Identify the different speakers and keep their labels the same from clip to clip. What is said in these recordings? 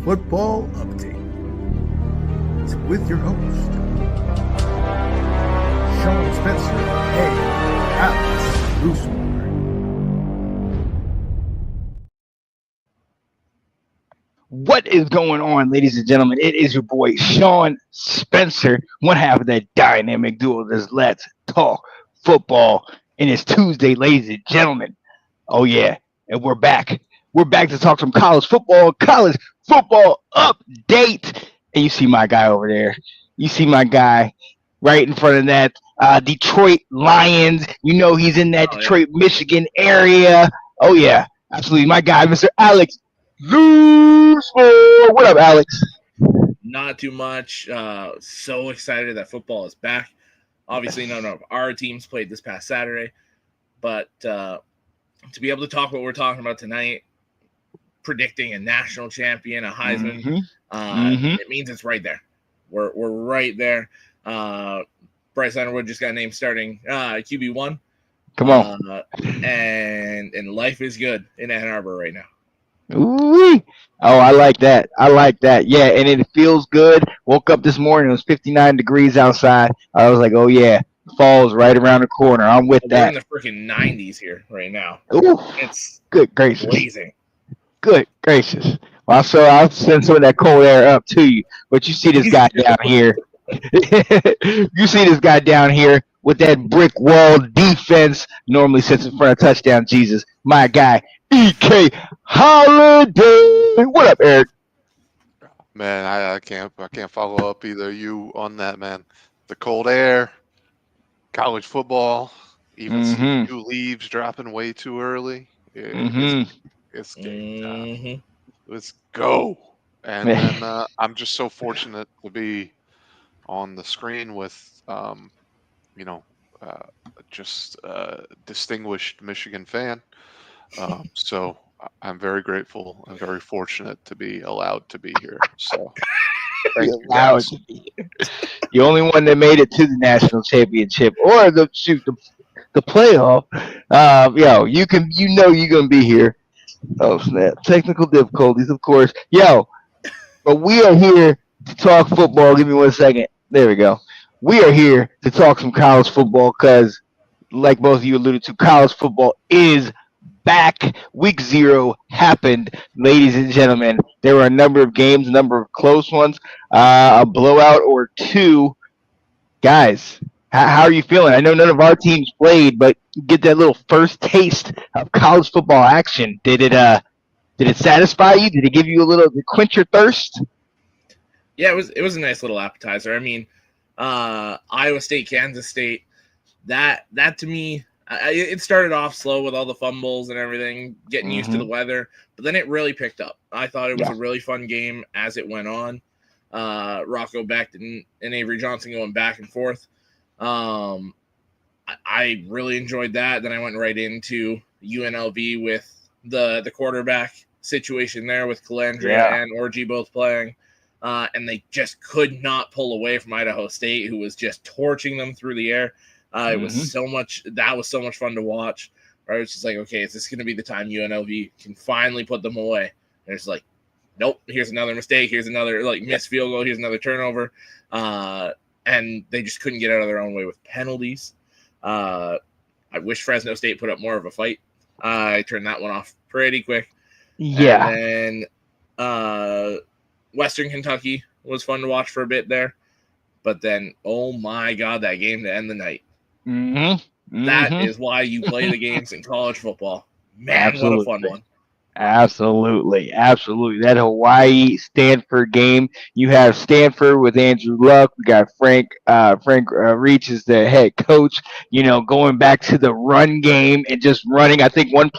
Speaker 1: Football Update with your host, Sean Spencer and Alex Loosemore.
Speaker 2: What is going on, ladies and gentlemen? It is your boy, Sean Spencer, one half of that dynamic duo that's Let's Talk Football. And it's Tuesday, ladies and gentlemen. Oh, yeah. And we're back. We're back to talk some college football update. And you see my guy over there. You see my guy right in front of that Detroit Lions. You know he's in that Detroit, Michigan area. Oh, yeah. Absolutely. My guy, Mr. Alex Loosemore. What up, Alex?
Speaker 3: Not too much. So excited that football is back. Obviously, none of our teams played this past Saturday. But to be able to talk what we're talking about tonight, predicting a national champion, a Heisman, it means it's right there. We're right there. Bryce Underwood just got named starting QB1.
Speaker 2: Come on.
Speaker 3: And life is good in Ann Arbor right now.
Speaker 2: Ooh-wee. Oh, I like that. Yeah, and it feels good. Woke up this morning, it was 59 degrees outside. I was like, oh, yeah, fall's right around the corner. I'm with that.
Speaker 3: We're in the freaking 90s here right now.
Speaker 2: Ooh,
Speaker 3: it's
Speaker 2: good gracious.
Speaker 3: Blazing.
Speaker 2: Good gracious. Well, so I'll send some of that cold air up to you. But you see this guy down here. You see this guy down here with that brick wall defense. Normally sits in front of touchdown Jesus. My guy, E.K. Holiday. What up, Eric?
Speaker 4: Man, I can't follow up either you on that, man. The cold air, college football, even some new leaves dropping way too early. It's game time. Let's go. And then I'm just so fortunate to be on the screen with, just a distinguished Michigan fan. So I'm very grateful and very fortunate to be allowed to be here. So thank you guys.
Speaker 2: The only one that made it to the national championship or the playoff. You're gonna be here. Oh snap! Technical difficulties, of course. But we are here to talk football. Give me 1 second. There we go. We are here to talk some college football because, like both of you alluded to, college football is back. Week 0 happened, ladies and gentlemen. There were a number of games, a number of close ones, a blowout or two. Guys, how are you feeling? I know none of our teams played, but get that little first taste of college football action. Did it satisfy you? Did it give you a little to quench your thirst?
Speaker 3: Yeah, it was a nice little appetizer. I mean, Iowa State, Kansas State, that to me, it started off slow with all the fumbles and everything, getting used to the weather, but then it really picked up. I thought it was a really fun game as it went on. Rocco Becht and Avery Johnson going back and forth. I really enjoyed that. Then I went right into UNLV with the quarterback situation there with Calandria and Orji both playing. And they just could not pull away from Idaho State, who was just torching them through the air. It was so much fun to watch. Right? It's just like, okay, is this going to be the time UNLV can finally put them away? And it's like, nope, here's another mistake. Here's another missed field goal. Here's another turnover. And they just couldn't get out of their own way with penalties. I wish Fresno State put up more of a fight. I turned that one off pretty quick.
Speaker 2: Yeah.
Speaker 3: And then Western Kentucky was fun to watch for a bit there. But then, oh my God, that game to end the night. That is why you play the games in college football. Man, Absolutely. What a fun one.
Speaker 2: Absolutely. That Hawaii-Stanford game. You have Stanford with Andrew Luck. We got Frank Reach as the head coach, going back to the run game and just running. I think one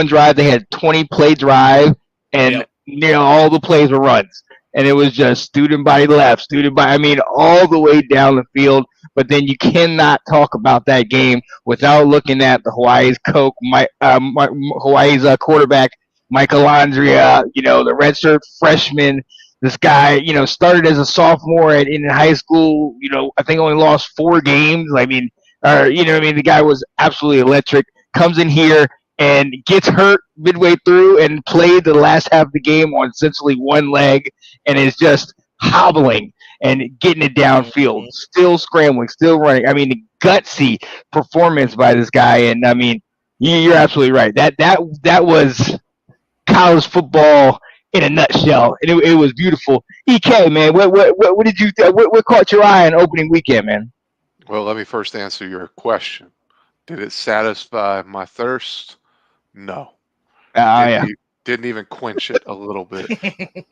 Speaker 2: drive, they had 20-play drive, and all the plays were runs. And it was just student body left, all the way down the field. But then you cannot talk about that game without looking at the Hawaii's quarterback, Michael Andrea, the redshirt freshman. This guy, started as a sophomore in high school, I think only lost 4 games. The guy was absolutely electric. Comes in here and gets hurt midway through and played the last half of the game on essentially one leg and is just hobbling and getting it downfield, still scrambling, still running. I mean, the gutsy performance by this guy. And I mean, you're absolutely right. That was college football in a nutshell, and it was beautiful. EK, man, what did you what caught your eye on opening weekend, man?
Speaker 4: Well, let me first answer your question. Did it satisfy my thirst? No. Didn't even quench it a little bit.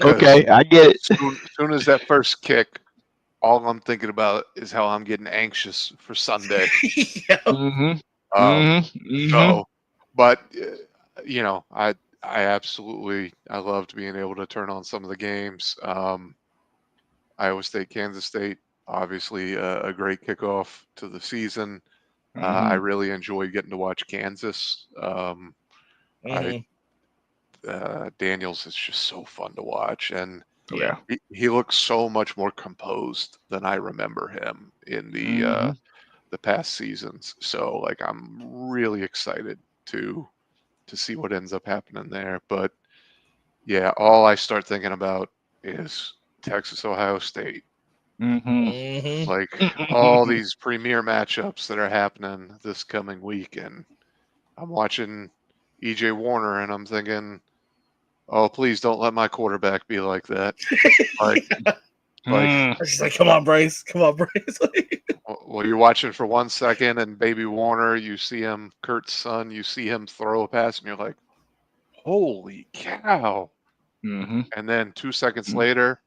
Speaker 2: Okay, I get it.
Speaker 4: Soon as that first kick, all I'm thinking about is how I'm getting anxious for Sunday. So, but you know, I loved being able to turn on some of the games. Iowa State, Kansas State, obviously a great kickoff to the season. I really enjoyed getting to watch Kansas. Daniels is just so fun to watch, and he looks so much more composed than I remember him in the past seasons. So, like, I'm really excited to see what ends up happening there. But yeah, all I start thinking about is Texas, Ohio State. Like all these premier matchups that are happening this coming week, and I'm watching EJ Warner, and I'm thinking, oh, please don't let my quarterback be like that.
Speaker 3: She's like, come on, Bryce.
Speaker 4: Well, you're watching for 1 second, and baby Warner, you see him, Kurt's son, you see him throw a pass, and you're like, holy cow. And then 2 seconds later,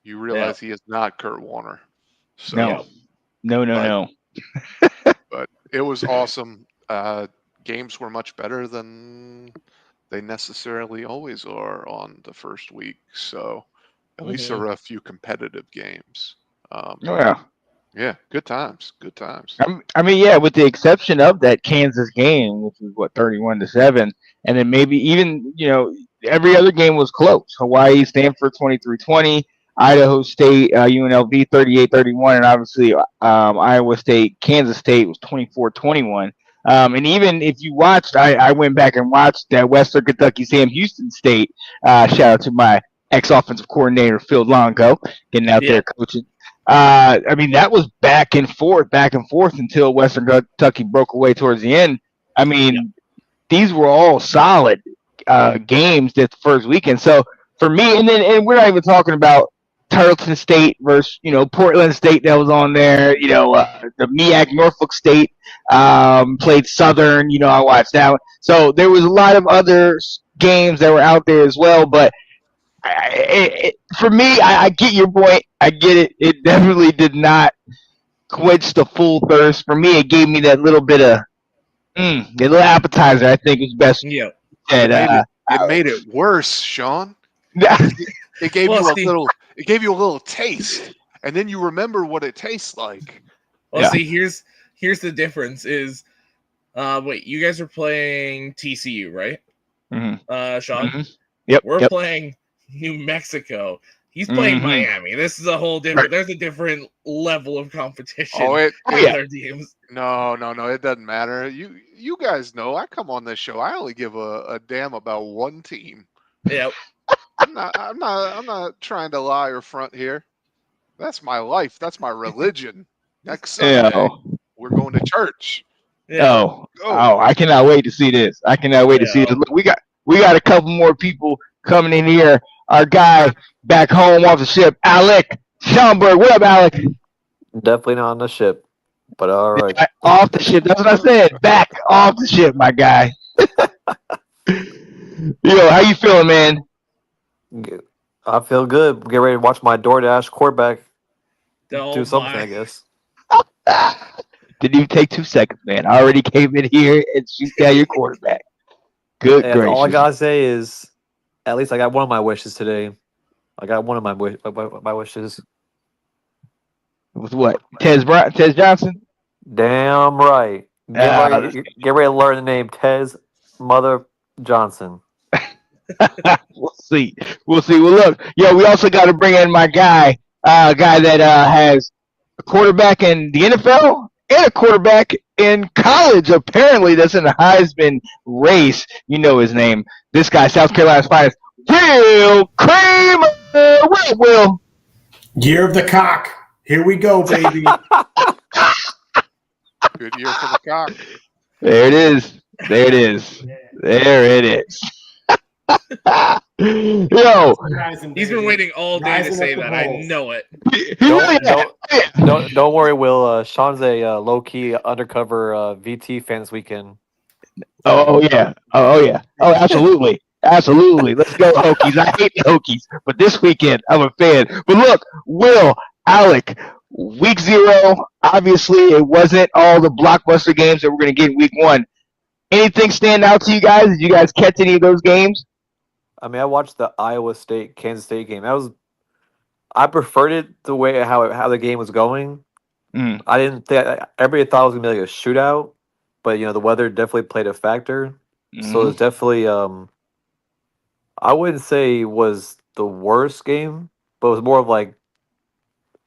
Speaker 4: you realize he is not Kurt Warner. So,
Speaker 2: No.
Speaker 4: But it was awesome. Games were much better than they necessarily always are on the first week. So at least there were a few competitive games. Yeah, good times.
Speaker 2: I mean, with the exception of that Kansas game, which was 31-7, and then maybe even every other game was close. Hawaii, Stanford, 23-20. Idaho State, UNLV 38-31, and obviously Iowa State, Kansas State was 24-21. And even if you watched, I went back and watched that Western Kentucky Sam Houston State. Shout out to my ex-offensive coordinator Phil Longo getting out there coaching. I mean, that was back and forth until Western Kentucky broke away towards the end. I mean, these were all solid games this first weekend. So for me, and we're not even talking about Tarleton State versus Portland State that was on there. The MEAC Norfolk State played Southern. I watched that one. So there was a lot of other games that were out there as well. But for me, I get your point. I get it. It definitely did not quench the full thirst. For me, it gave me that little bit of a little appetizer. I think is best.
Speaker 3: Yeah.
Speaker 4: It made it worse, Sean. It gave you a little taste, and then you remember what it tastes like.
Speaker 3: Well, see, here's the difference is, wait, you guys are playing TCU, right? Sean?
Speaker 2: Yep.
Speaker 3: We're playing New Mexico. He's playing Miami. This is a whole different. There's a different level of competition. Other teams.
Speaker 4: No, it doesn't matter. You guys know I come on this show. I only give a damn about one team.
Speaker 3: Yep.
Speaker 4: I'm not trying to lie or front here. That's my life. That's my religion. Next Sunday, we're going to church.
Speaker 2: Yeah. Oh, I cannot wait to see this. To see this. Look, we got a couple more people coming in here. Our guy back home off the ship, Alec Schomburg. What up, Alec?
Speaker 5: Definitely not on the ship, but all right.
Speaker 2: Off the ship. That's what I said. Back off the ship, my guy. How you feeling, man?
Speaker 5: I feel good. Get ready to watch my DoorDash quarterback do something, I guess.
Speaker 2: Didn't even take 2 seconds, man. I already came in here and shoot down your quarterback. Good gracious.
Speaker 5: All I gotta say is, at least I got one of my wishes today. I got one of my wishes.
Speaker 2: With what? Tez Johnson?
Speaker 5: Damn right. Get ready to learn the name Tez Mother Johnson.
Speaker 2: We'll see. Well, look, we also got to bring in my guy, that has a quarterback in the NFL and a quarterback in college, apparently, that's in the Heisman race. You know his name. This guy, South Carolina's finest, Will Kramer. Will.
Speaker 6: Year of the cock. Here we go, baby.
Speaker 4: Good year for the cock.
Speaker 2: There it is. There it is. There it is. Yo,
Speaker 3: he's been waiting all day to say that. I know it.
Speaker 5: Don't worry, Will. Sean's a low-key undercover VT fan this weekend.
Speaker 2: Oh yeah. Oh, absolutely. Absolutely. Let's go, Hokies. I hate the Hokies, but this weekend I'm a fan. But look, Will, Alec, week 0, obviously it wasn't all the blockbuster games that we're going to get in week 1. Anything stand out to you guys? Did you guys catch any of those games?
Speaker 5: I mean, I watched the Iowa State Kansas State game. I preferred it the way how the game was going. I didn't think everybody thought it was gonna be like a shootout, but the weather definitely played a factor. So it's definitely I wouldn't say it was the worst game, but it was more of like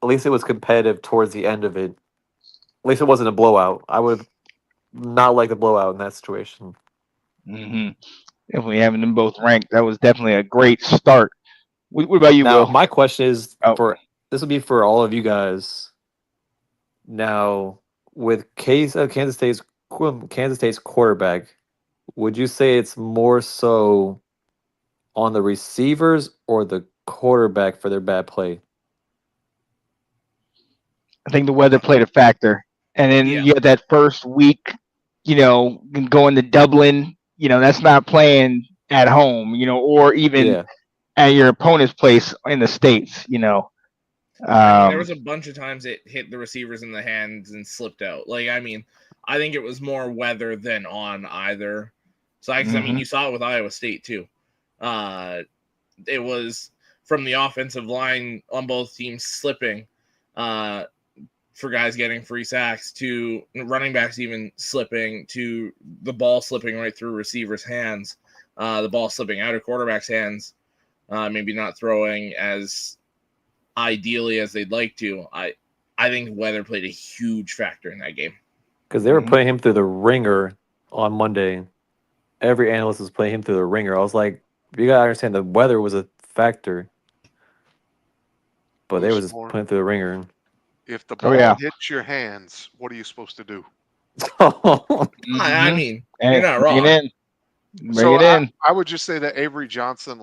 Speaker 5: at least it was competitive towards the end of it. At least it wasn't a blowout. I would not like the blowout in that situation.
Speaker 2: Definitely having them both ranked, that was definitely a great start. What about you,
Speaker 5: Will?
Speaker 2: Will?
Speaker 5: My question is this will be for all of you guys. Now, with Kansas State's quarterback, would you say it's more so on the receivers or the quarterback for their bad play?
Speaker 2: I think the weather played a factor. And then you had that first week, going to Dublin, that's not playing at home, or even at your opponent's place in the States,
Speaker 3: there was a bunch of times it hit the receivers in the hands and slipped out. I think it was more weather than on either side. I mean, you saw it with Iowa State too. It was from the offensive line on both teams slipping for guys getting free sacks to running backs even slipping to the ball slipping right through receivers' hands, the ball slipping out of quarterbacks' hands, maybe not throwing as ideally as they'd like to. I think weather played a huge factor in that game.
Speaker 5: Because they were putting him through the ringer on Monday. Every analyst was putting him through the ringer. I was like, you got to understand the weather was a factor. But they were just putting him through the ringer.
Speaker 4: If the ball hits your hands, what are you supposed to do?
Speaker 3: I mean, you're not wrong.
Speaker 2: Bring it in.
Speaker 4: I would just say that Avery Johnson,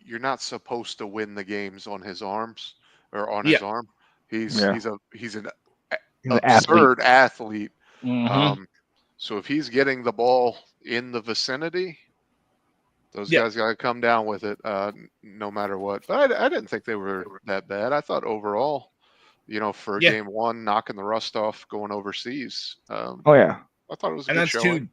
Speaker 4: you're not supposed to win the games on his arms or on his arm. He's an absurd athlete. So if he's getting the ball in the vicinity, those guys got to come down with it no matter what. But I didn't think they were that bad. I thought overall, for game 1, knocking the rust off, going overseas. I thought it was a good showing.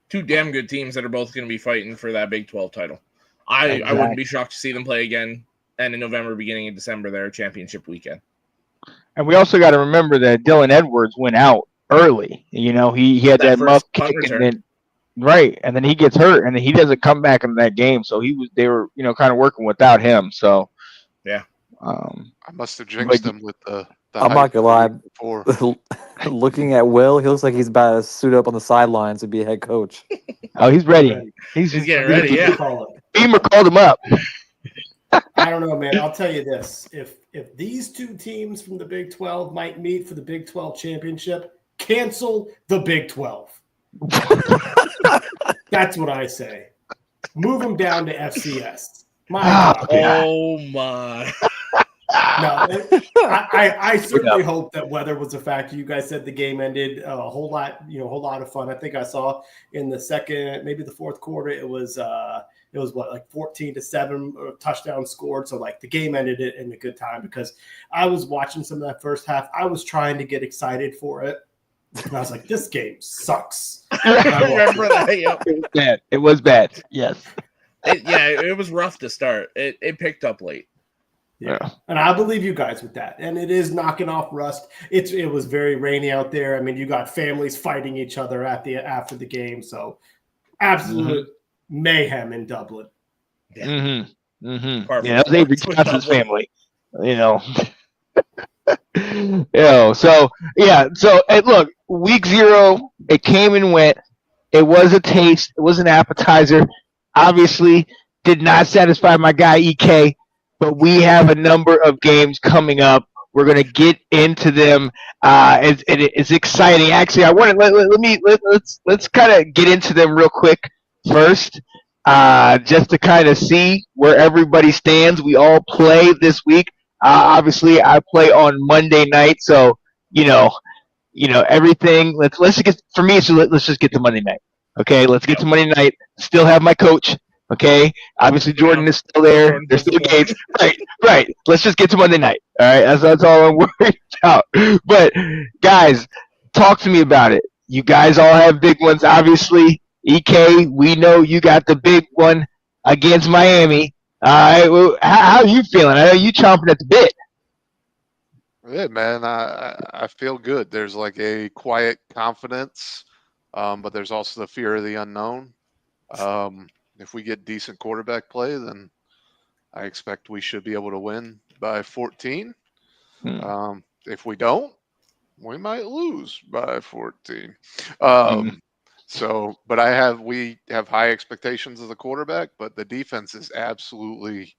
Speaker 3: Two damn good teams that are both going to be fighting for that Big 12 title. I wouldn't be shocked to see them play again, and in November, beginning of December, their championship weekend.
Speaker 2: And we also got to remember that Dylan Edwards went out early. He had that muff kick, and then he gets hurt, and then he doesn't come back in that game. So they were kind of working without him. So
Speaker 4: I must have jinxed him with the
Speaker 5: I'm not gonna lie. Looking at Will, he looks like he's about to suit up on the sidelines to be a head coach.
Speaker 2: Oh, he's ready. He's
Speaker 3: getting ready. Yeah.
Speaker 2: Beamer called him up.
Speaker 6: I don't know, man. I'll tell you this: if these two teams from the Big 12 might meet for the Big 12 championship, cancel the Big 12. That's what I say. Move them down to FCS. My God.
Speaker 3: Oh my.
Speaker 6: No, I certainly hope that weather was a factor. You guys said the game ended a whole lot of fun. I think I saw in the second, maybe the fourth quarter, it was what, like 14-7 touchdown scored. So like the game ended it in a good time because I was watching some of that first half. I was trying to get excited for it. And I was like, this game sucks.
Speaker 3: I remember that.
Speaker 2: It was bad. Yes.
Speaker 3: It was rough to start. It picked up late.
Speaker 6: Yeah, and I believe you guys with that. And it is knocking off rust. It was very rainy out there. I mean, you got families fighting each other after the game. So absolute mayhem in Dublin.
Speaker 2: Yeah, that was Avery Johnson's family. So hey, look, week 0, it came and went. It was a taste. It was an appetizer. Obviously, did not satisfy my guy EK, but we have a number of games coming up. We're gonna get into them. It's exciting. Actually, I want to let's kind of get into them real quick first, just to kind of see where everybody stands. We all play this week. Obviously, I play on Monday night, so you know everything. Let's just get, for me. So let's just get to Monday night. Okay, let's get to Monday night. Still have my coach. Okay, obviously Jordan is still there. There's still gates. Right. Let's just get to Monday night. All right, that's all I'm worried about. But guys, talk to me about it. You guys all have big ones, obviously. EK, we know you got the big one against Miami. All right, well, how are you feeling? I know you chomping at the bit.
Speaker 4: Yeah, man, I feel good. There's like a quiet confidence, but there's also the fear of the unknown. If we get decent quarterback play, then I expect we should be able to win by 14. If we don't, we might lose by 14. But we have high expectations of the quarterback, but the defense is absolutely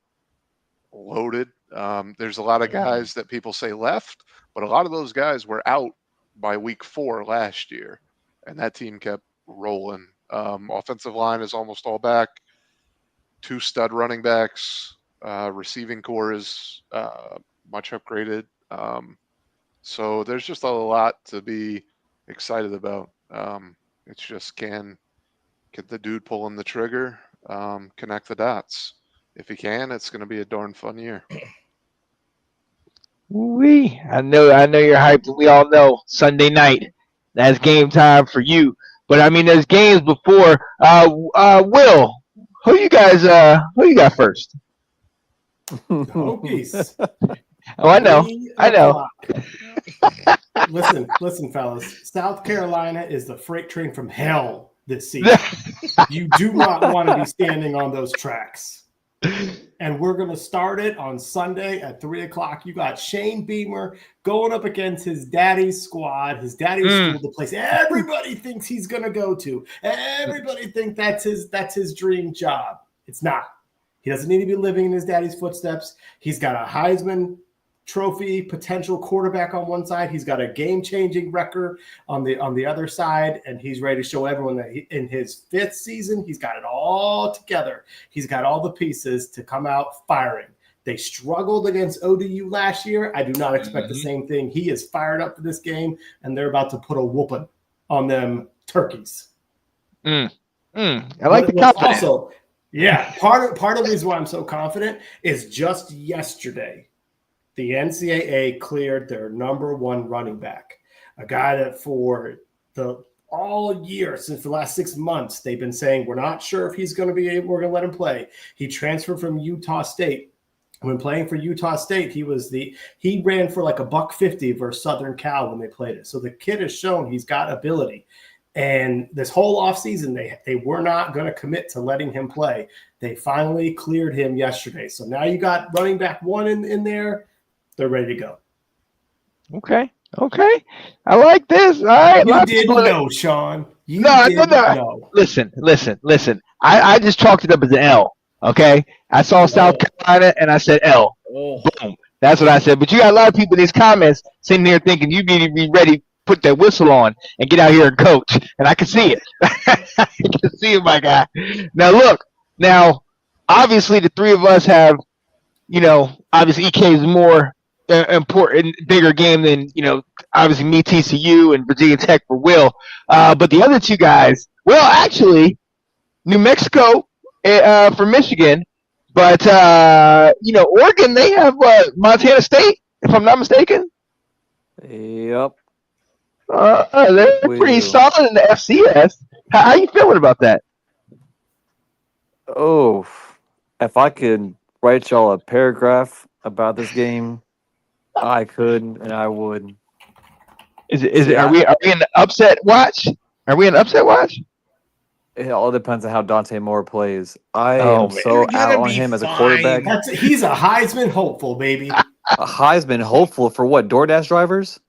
Speaker 4: loaded. There's a lot of guys that people say left, but a lot of those guys were out by week 4 last year, and that team kept rolling. Offensive line is almost all back. 2 stud running backs. Receiving core is much upgraded. So there's just a lot to be excited about. It's just can the dude pulling the trigger connect the dots? If he can, it's going to be a darn fun year.
Speaker 2: I know you're hyped. We all know Sunday night. That's game time for you. But I mean, there's games before. Will, who you got first?
Speaker 6: Hokies.
Speaker 2: Oh, I know.
Speaker 6: 3 o'clock. Listen, fellas. South Carolina is the freight train from hell this season. You do not want to be standing on those tracks. And we're going to start it on Sunday at 3 o'clock. You got Shane Beamer going up against his daddy's squad, his daddy's school, the place everybody thinks he's going to go to. Everybody thinks that's his dream job. It's not. He doesn't need to be living in his daddy's footsteps. He's got a Heisman Trophy potential quarterback on one side. He's got a game-changing record on the other side, and he's ready to show everyone that in his 5th season, he's got it all together. He's got all the pieces to come out firing. They struggled against ODU last year. I do not expect the same thing. He is fired up for this game, and they're about to put a whooping on them turkeys.
Speaker 2: I like the confidence.
Speaker 6: Also, yeah, part of the reason why I'm so confident is just yesterday, the NCAA cleared their number 1 running back, a guy that for all year, since the last 6 months, they've been saying, we're not sure if he's going to be able, we're going to let him play. He transferred from Utah State. When playing for Utah State, he ran for like $150 versus Southern Cal when they played it. So the kid has shown he's got ability. And this whole offseason, they were not going to commit to letting him play. They finally cleared him yesterday. So now you got running back 1 in there. They're ready to go.
Speaker 2: Okay. I like this. All right.
Speaker 6: You didn't know, Sean.
Speaker 2: No. Listen. I just chalked it up as an L. Okay. I saw South Carolina and I said L. Boom. That's what I said. But you got a lot of people in these comments sitting here thinking you need to be ready, put that whistle on, and get out here and coach. And I can see it. I can see it, my guy. Now look. Obviously the 3 of us have, obviously EK is more important, bigger game than, obviously me, TCU, and Virginia Tech for Will. But the other 2 guys, well, actually, New Mexico for Michigan. But, Oregon, they have Montana State, if I'm not mistaken.
Speaker 5: Yep.
Speaker 2: They're pretty solid in the FCS. How you feeling about that?
Speaker 5: Oh, if I could write y'all a paragraph about this game, I could and I would.
Speaker 2: Are we in the upset watch? Are we in the upset watch?
Speaker 5: It all depends on how Dante Moore plays. I am so out on him as a quarterback.
Speaker 6: He's a Heisman hopeful, baby.
Speaker 5: a Heisman hopeful for what? DoorDash drivers?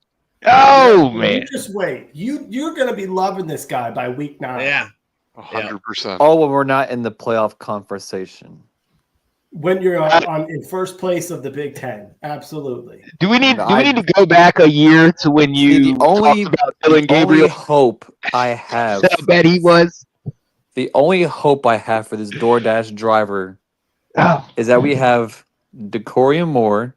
Speaker 2: Oh man.
Speaker 6: You just wait. You're gonna be loving this guy by week 9.
Speaker 3: Yeah.
Speaker 4: 100%.
Speaker 5: Oh, well, we're not in the playoff conversation.
Speaker 6: When you're in first place of the Big Ten, absolutely.
Speaker 2: Do we need to go back a year to when you talked about Dylan Gabriel?
Speaker 5: Only hope I have.
Speaker 2: How bad he was.
Speaker 5: The only hope I have for this DoorDash driver is that we have Decorium Moore,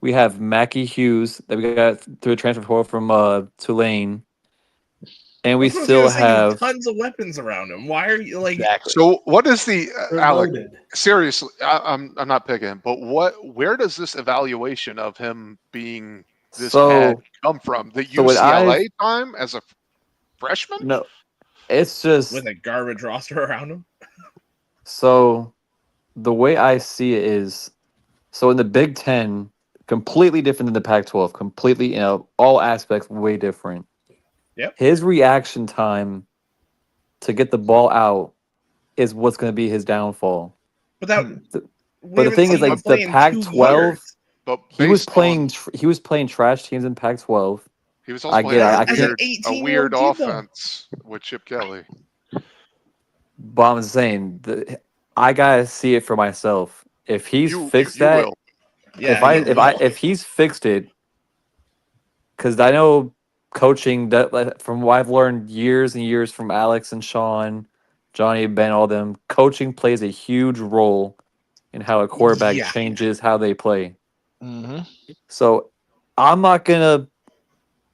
Speaker 5: we have Mackie Hughes that we got through a transfer portal from Tulane, and we still have
Speaker 3: tons of weapons around him. Why are you like?
Speaker 2: Exactly.
Speaker 4: So what is the Alec?
Speaker 6: Loaded.
Speaker 4: Seriously, I'm not picking, but where does this evaluation of him being this bad come from? The UCLA time as a freshman?
Speaker 5: No, it's just
Speaker 3: with a garbage roster around him.
Speaker 5: So the way I see it is, so in the Big Ten, completely different than the Pac-12, completely, all aspects way different.
Speaker 3: Yep.
Speaker 5: His reaction to get the ball out is what's going to be his downfall.
Speaker 3: But
Speaker 5: the thing is, like the Pac-12, he was playing trash teams in Pac-12.
Speaker 4: He was also playing a weird offense with Chip Kelly.
Speaker 5: But I'm saying, I gotta see it for myself. If he's fixed that, if he's fixed it, because I know coaching that from what I've learned years and years from Alex and Sean, Johnny, Ben, all them, coaching plays a huge role in how a quarterback changes how they play.
Speaker 2: Mm-hmm.
Speaker 5: So I'm not gonna.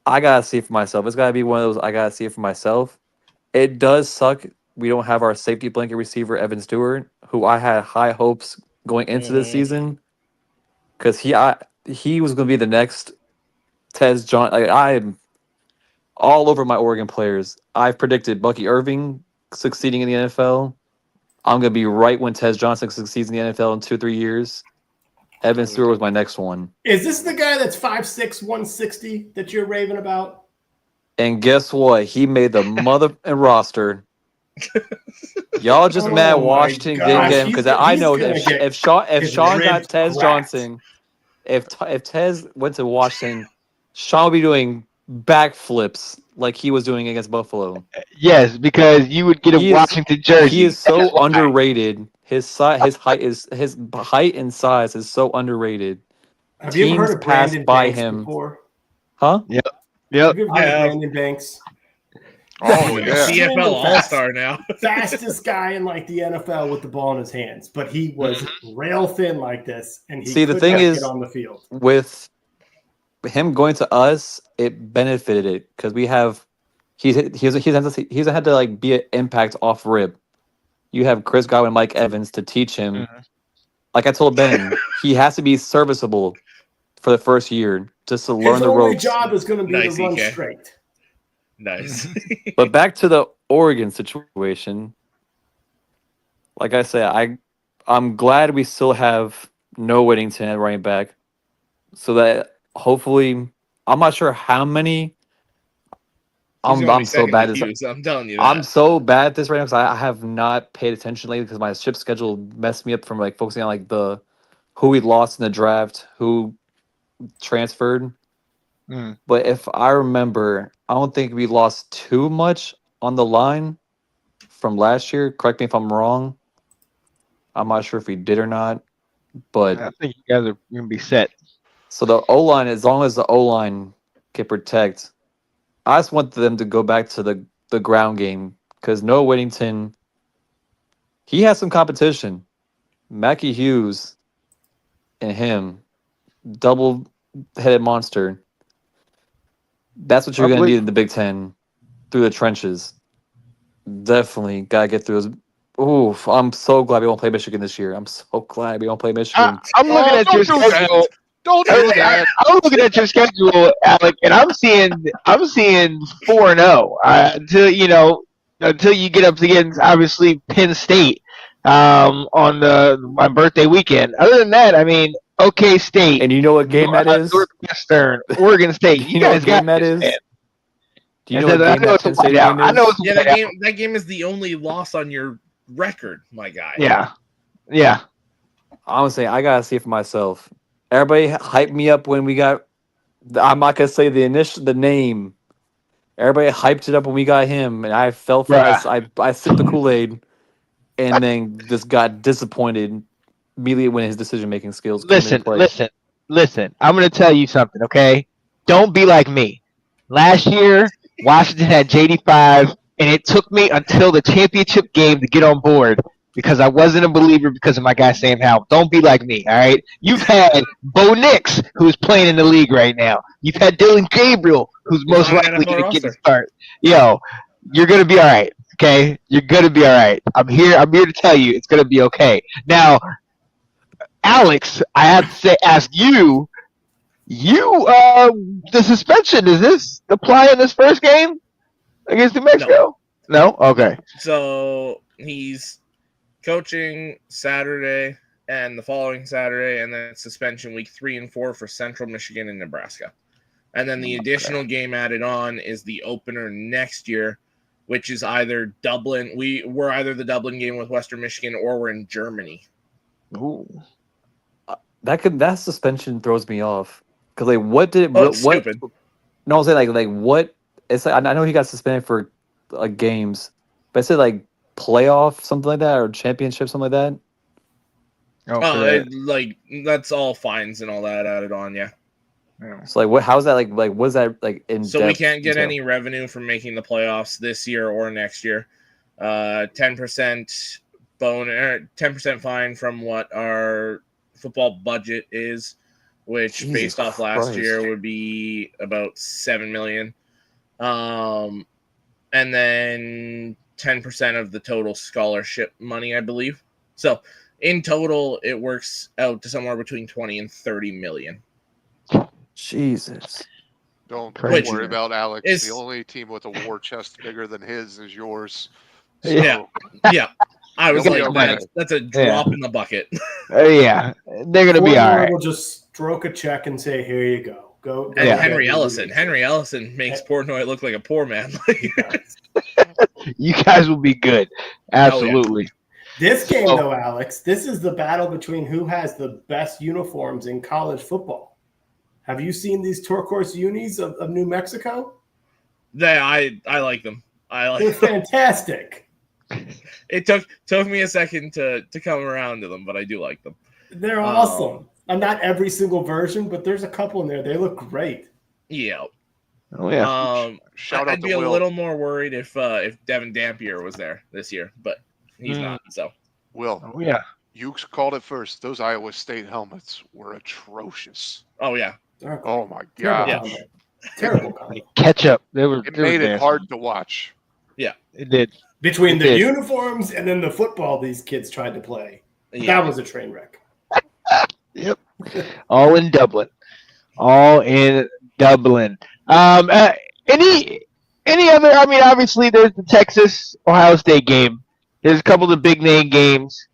Speaker 5: I gotta see it for myself. It's gotta be one of those. I gotta see it for myself. It does suck. We don't have our safety blanket receiver Evan Stewart, who I had high hopes going into this season, because he was going to be the next Tez John. I'm all over my Oregon players. I've predicted Bucky Irving succeeding in the NFL. I'm going to be right when Tez Johnson succeeds in the NFL in 2 or 3 years. Evan Stewart was my next one.
Speaker 6: Is this the guy that's 5'6", 160 that you're raving about?
Speaker 5: And guess what? He made the mother and roster. Y'all just mad Washington didn't get him because I know if Sean got Tez Johnson, if Tez went to Washington, Sean would be doing backflips like he was doing against Buffalo.
Speaker 2: Yes, because you would get a Washington jersey.
Speaker 5: He is so underrated. His height and size is so underrated.
Speaker 6: Have you ever heard of Brandon Banks
Speaker 5: him
Speaker 6: before?
Speaker 5: Huh?
Speaker 2: Yep.
Speaker 6: Have you ever heard of Brandon Banks?
Speaker 4: Oh yeah,
Speaker 3: CFL All-Star now.
Speaker 6: Fastest guy in like the NFL with the ball in his hands, but he was rail thin like this, and he
Speaker 5: the thing is,
Speaker 6: get on the field.
Speaker 5: With him going to us, it benefited it because we have he hasn't had to like be an impact off rip. You have Chris Godwin, Mike Evans to teach him. Like I told Ben, he has to be serviceable for the first year just to learn the ropes.
Speaker 6: His only job is going to be to run straight.
Speaker 3: Nice.
Speaker 5: But back to the Oregon situation. Like I said, I'm glad we still have Noah Whittington at running back, so that hopefully, I'm not sure how many. I'm so bad at this.
Speaker 3: I'm telling you that.
Speaker 5: I'm so bad at this right now because I have not paid attention lately because my ship schedule messed me up from like focusing on like the who we lost in the draft, who transferred. But if I remember, I don't think we lost too much on the line from last year. Correct me if I'm wrong. I'm not sure if we did or not. But
Speaker 2: I think you guys are going to be set.
Speaker 5: So the O-line, as long as the O-line can protect, I just want them to go back to the ground game because Noah Whittington, he has some competition. Mackie Hughes and him, double-headed monster. That's what you're going to need in the Big Ten through the trenches. Definitely got to get through those. Oof, I'm so glad we won't play Michigan this year. I'm so glad we don't play Michigan.
Speaker 2: I'm looking at your schedule.
Speaker 4: Don't do that.
Speaker 2: I'm looking at your schedule, Alec, and I'm seeing 4-0 until you get up against obviously Penn State on my birthday weekend. Other than that, I mean, OK State.
Speaker 5: And you know what game that is?
Speaker 2: Northwestern, Oregon State.
Speaker 5: You know what game that is? Do you know what game that Penn State game is?
Speaker 2: I know
Speaker 3: that game is the only loss on your record, my guy.
Speaker 2: Yeah.
Speaker 5: Honestly, I gotta see it for myself. Everybody hyped me up when we got. I'm not gonna say the name. Everybody hyped it up when we got him, and I fell for. I sipped the Kool-Aid, and then just got disappointed immediately when his decision-making skills.
Speaker 2: Listen. I'm gonna tell you something, okay? Don't be like me. Last year, Washington had JD5, and it took me until the championship game to get on board because I wasn't a believer because of my guy Sam Howell. Don't be like me, all right? You've had Bo Nix, who's playing in the league right now. You've had Dylan Gabriel, who's most likely going to get a start. Yo, you're going to be all right, okay? You're going to be all right. I'm here to tell you it's going to be okay. Now, Alex, I have to ask you, the suspension, does this apply in this first game against New Mexico? No? Okay.
Speaker 3: So he's coaching Saturday and the following Saturday, and then suspension week 3 and 4 for Central Michigan and Nebraska. And then the additional game added on is the opener next year, which is either Dublin. We're either the Dublin game with Western Michigan or we're in Germany.
Speaker 5: Ooh. That suspension throws me off. Because what did what?
Speaker 3: Stupid.
Speaker 5: No, I'm saying like what? It's like I know he got suspended for games, but I said like playoff something like that or championship something like
Speaker 3: that. That's all fines and all that added on, yeah.
Speaker 5: So like what? How's that like? Like what's that like in?
Speaker 3: So we can't get any revenue from making the playoffs this year or next year. 10% 10% fine from what our football budget is, which
Speaker 5: Jesus
Speaker 3: based off last
Speaker 5: Christ.
Speaker 3: year would be about $7 million. And then 10% of the total scholarship money, I believe. So in total, it works out to somewhere between 20 and 30 million.
Speaker 5: Jesus.
Speaker 4: Don't
Speaker 3: Which
Speaker 4: worry about Alex.
Speaker 3: is-
Speaker 4: The only team with a war chest bigger than his is yours.
Speaker 3: Yeah. Yeah. I was
Speaker 4: You'll be
Speaker 3: like,
Speaker 4: okay.
Speaker 3: that's a drop in the bucket.
Speaker 2: Yeah, they're going to be all right.
Speaker 6: We'll just stroke a check and say, "Here you go." Go.
Speaker 3: And
Speaker 2: Yeah.
Speaker 3: Henry Ellison makes Portnoy look like a poor man.
Speaker 2: You guys will be good. Absolutely.
Speaker 6: This game,
Speaker 2: So-
Speaker 6: though, Alex, this is the battle between who has the best uniforms in college football. Have you seen these turquoise unis of New Mexico?
Speaker 3: I like them.
Speaker 6: They're fantastic.
Speaker 3: It took me a second to come around to them, but I do like them.
Speaker 6: They're awesome. And not every single version, but there's a couple in there. They look great.
Speaker 3: Yeah.
Speaker 2: Oh, yeah.
Speaker 4: Shout
Speaker 3: I'd
Speaker 4: out
Speaker 3: be
Speaker 4: to
Speaker 3: a
Speaker 4: Will.
Speaker 3: little more worried if Devin Dampier was there this year, but he's not. So
Speaker 4: Will,
Speaker 2: Oh, yeah.
Speaker 4: you called it first. Those Iowa State helmets were atrocious.
Speaker 3: oh yeah,
Speaker 6: They're
Speaker 4: Oh my
Speaker 6: terrible
Speaker 4: god!
Speaker 3: Yeah.
Speaker 6: combo. Terrible combo.
Speaker 2: Catch up. They were.
Speaker 4: It
Speaker 2: they were
Speaker 4: made it
Speaker 2: nasty.
Speaker 4: hard to watch.
Speaker 2: It did.
Speaker 6: Between
Speaker 2: It
Speaker 6: the
Speaker 2: did.
Speaker 6: uniforms and then the football these kids tried to play,
Speaker 3: yeah.
Speaker 6: that was a train wreck.
Speaker 2: Yep. All in Dublin. Any other? I mean, obviously, there's the Texas Ohio State game. There's a couple of the big name games.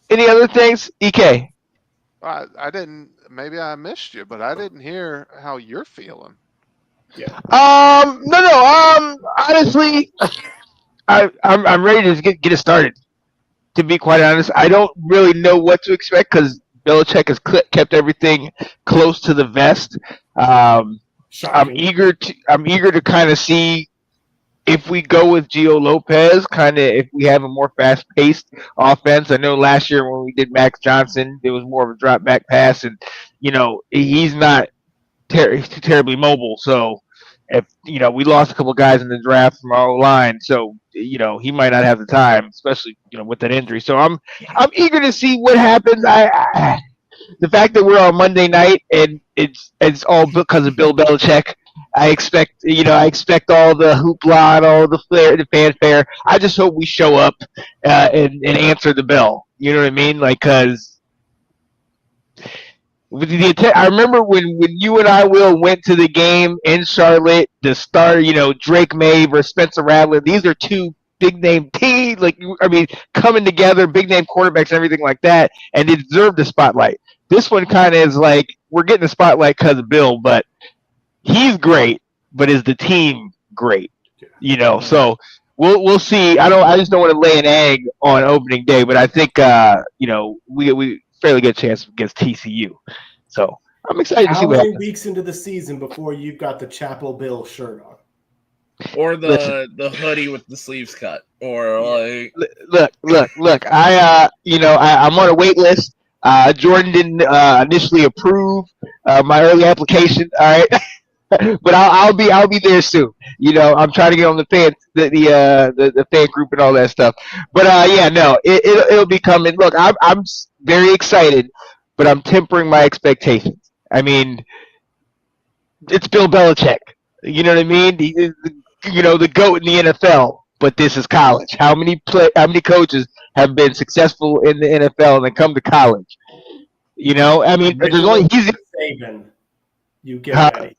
Speaker 2: Any other things, EK?
Speaker 4: I didn't. Maybe I missed you, but I didn't hear how you're feeling.
Speaker 2: No. Honestly, I'm ready to just get it started. To be quite honest, I don't really know what to expect because Belichick has kept everything close to the vest. I'm
Speaker 6: Shocking.
Speaker 2: eager to kind of see if we go with Gio Lopez, kind of if we have a more fast-paced offense. I know last year when we did Max Johnson, it was more of a drop-back pass, and he's not too terribly mobile. So if we lost a couple guys in the draft from our line, so he might not have the time, especially with that injury. So I'm eager to see what happens. The fact that we're on Monday night and it's all because of Bill Belichick. I expect all the hoopla and all the flair, the fanfare. I just hope we show up and answer the bell. You know what I mean? Like, because I remember when you and I, Will, went to the game in Charlotte to start, Drake May versus Spencer Rattler. These are two big name teams, coming together, big name quarterbacks and everything like that, and they deserve the spotlight. This one kind of is like we're getting the spotlight because of Bill, but he's great. But is the team great? So we'll see. I just don't want to lay an egg on opening day, but I think we fairly good chance against TCU. So I'm excited to see
Speaker 6: How
Speaker 2: what
Speaker 6: many
Speaker 2: happens.
Speaker 6: weeks into the season before you've got the Chapel Bill shirt on?
Speaker 3: Or
Speaker 2: Listen.
Speaker 3: the hoodie with the sleeves cut, or like
Speaker 2: Look. I'm on a wait list. Jordan didn't initially approve my early application. All right, but I'll be there soon. I'm trying to get on the fan group and all that stuff. But it'll be coming. Look, I'm very excited, but I'm tempering my expectations. I mean, it's Bill Belichick. You know what I mean? The GOAT in the NFL. But this is college. How many coaches have been successful in the NFL and then come to college? I mean, there's only
Speaker 6: Saban. You get ready.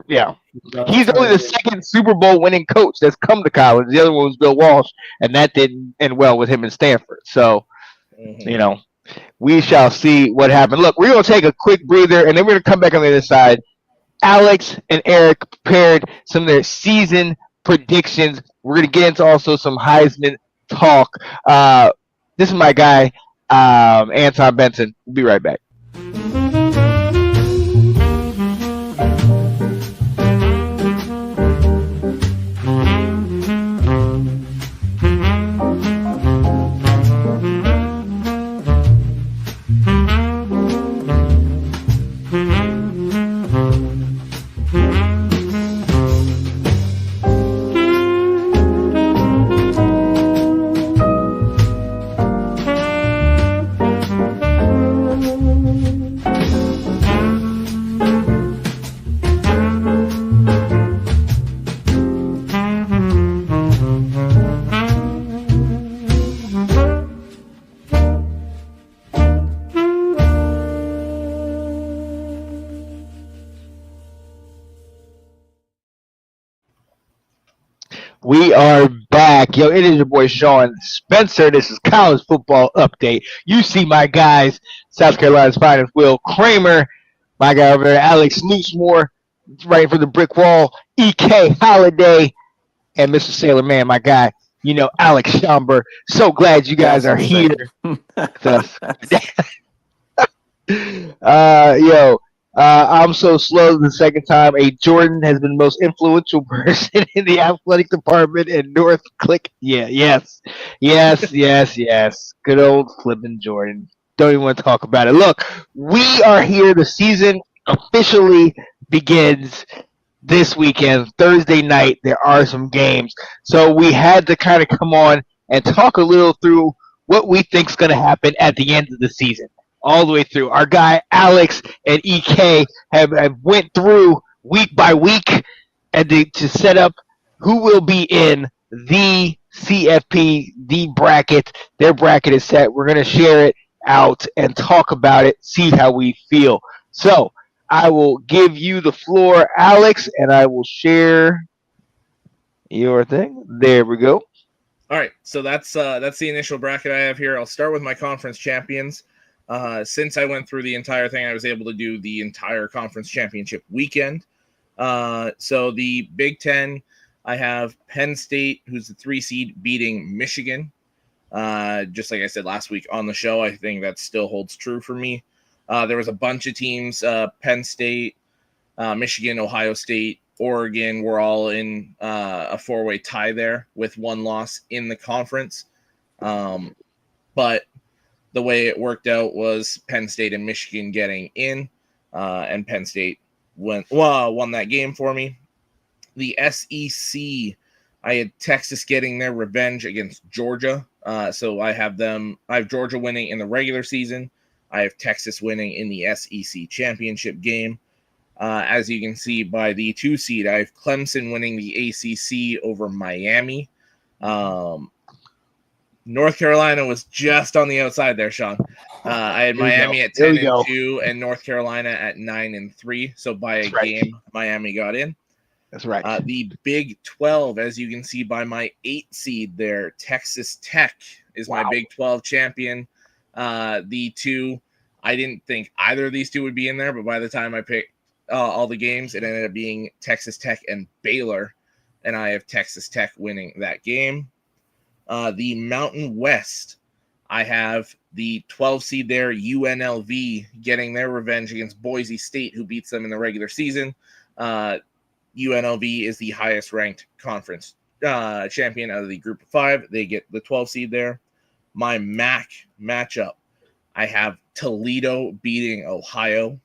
Speaker 2: Yeah, he's only the second Super Bowl winning coach that's come to college. The other one was Bill Walsh, and that didn't end well with him in Stanford. So, we shall see what happens. Look, we're going to take a quick breather, and then we're going to come back on the other side. Alex and Eric prepared some of their season predictions. We're going to get into also some Heisman talk. This is my guy, Anton Benson. We'll be right back. We are back. Yo, it is your boy Sean Spencer. This is College Football Update. You see my guys, South Carolina's finest Will Kramer, my guy over there, Alex Newsmore, right for the brick wall, EK Holiday, and Mr. Sailor Man, my guy, Alex Schomburg. So glad you guys are here. I'm so slow the second time. Jordan has been the most influential person in the athletic department in North Click. Yeah, yes. Good old flipping Jordan. Don't even want to talk about it. Look, we are here. The season officially begins this weekend, Thursday night. There are some games. So we had to kind of come on and talk a little through what we think is going to happen at the end of the season. All the way through. Our guy Alex and EK have went through week by week and to set up who will be in the CFP, the bracket. Their bracket is set. We're going to share it out and talk about it, see how we feel. So I will give you the floor, Alex, and I will share your thing. There we go.
Speaker 3: All right, so that's the initial bracket I have here. I'll start with my conference champions. Since I went through the entire thing, I was able to do the entire conference championship weekend. So the Big Ten, I have Penn State, who's the 3 seed, beating Michigan. Just like I said last week on the show, I think that still holds true for me. There was a bunch of teams, Penn State, Michigan, Ohio State, Oregon were all in a 4-way tie there with 1 loss in the conference. But the way it worked out was Penn State and Michigan getting in, and Penn State won that game for me. The SEC, I had Texas getting their revenge against Georgia. So I have Georgia winning in the regular season. I have Texas winning in the SEC championship game. As you can see by the 2 seed, I have Clemson winning the ACC over Miami. North Carolina was just on the outside there, Sean. I had Miami at 10-2 and North Carolina at 9-3. So by a game, Miami got in.
Speaker 2: That's right.
Speaker 3: The Big 12, as you can see by my 8 seed there, Texas Tech is my Big 12 champion. The 2, I didn't think either of these 2 would be in there, but by the time I picked all the games, it ended up being Texas Tech and Baylor, and I have Texas Tech winning that game. The Mountain West, I have the 12 seed there, UNLV, getting their revenge against Boise State, who beats them in the regular season. UNLV is the highest ranked conference champion out of the group of 5. They get the 12 seed there. My MAC matchup, I have Toledo beating Ohio.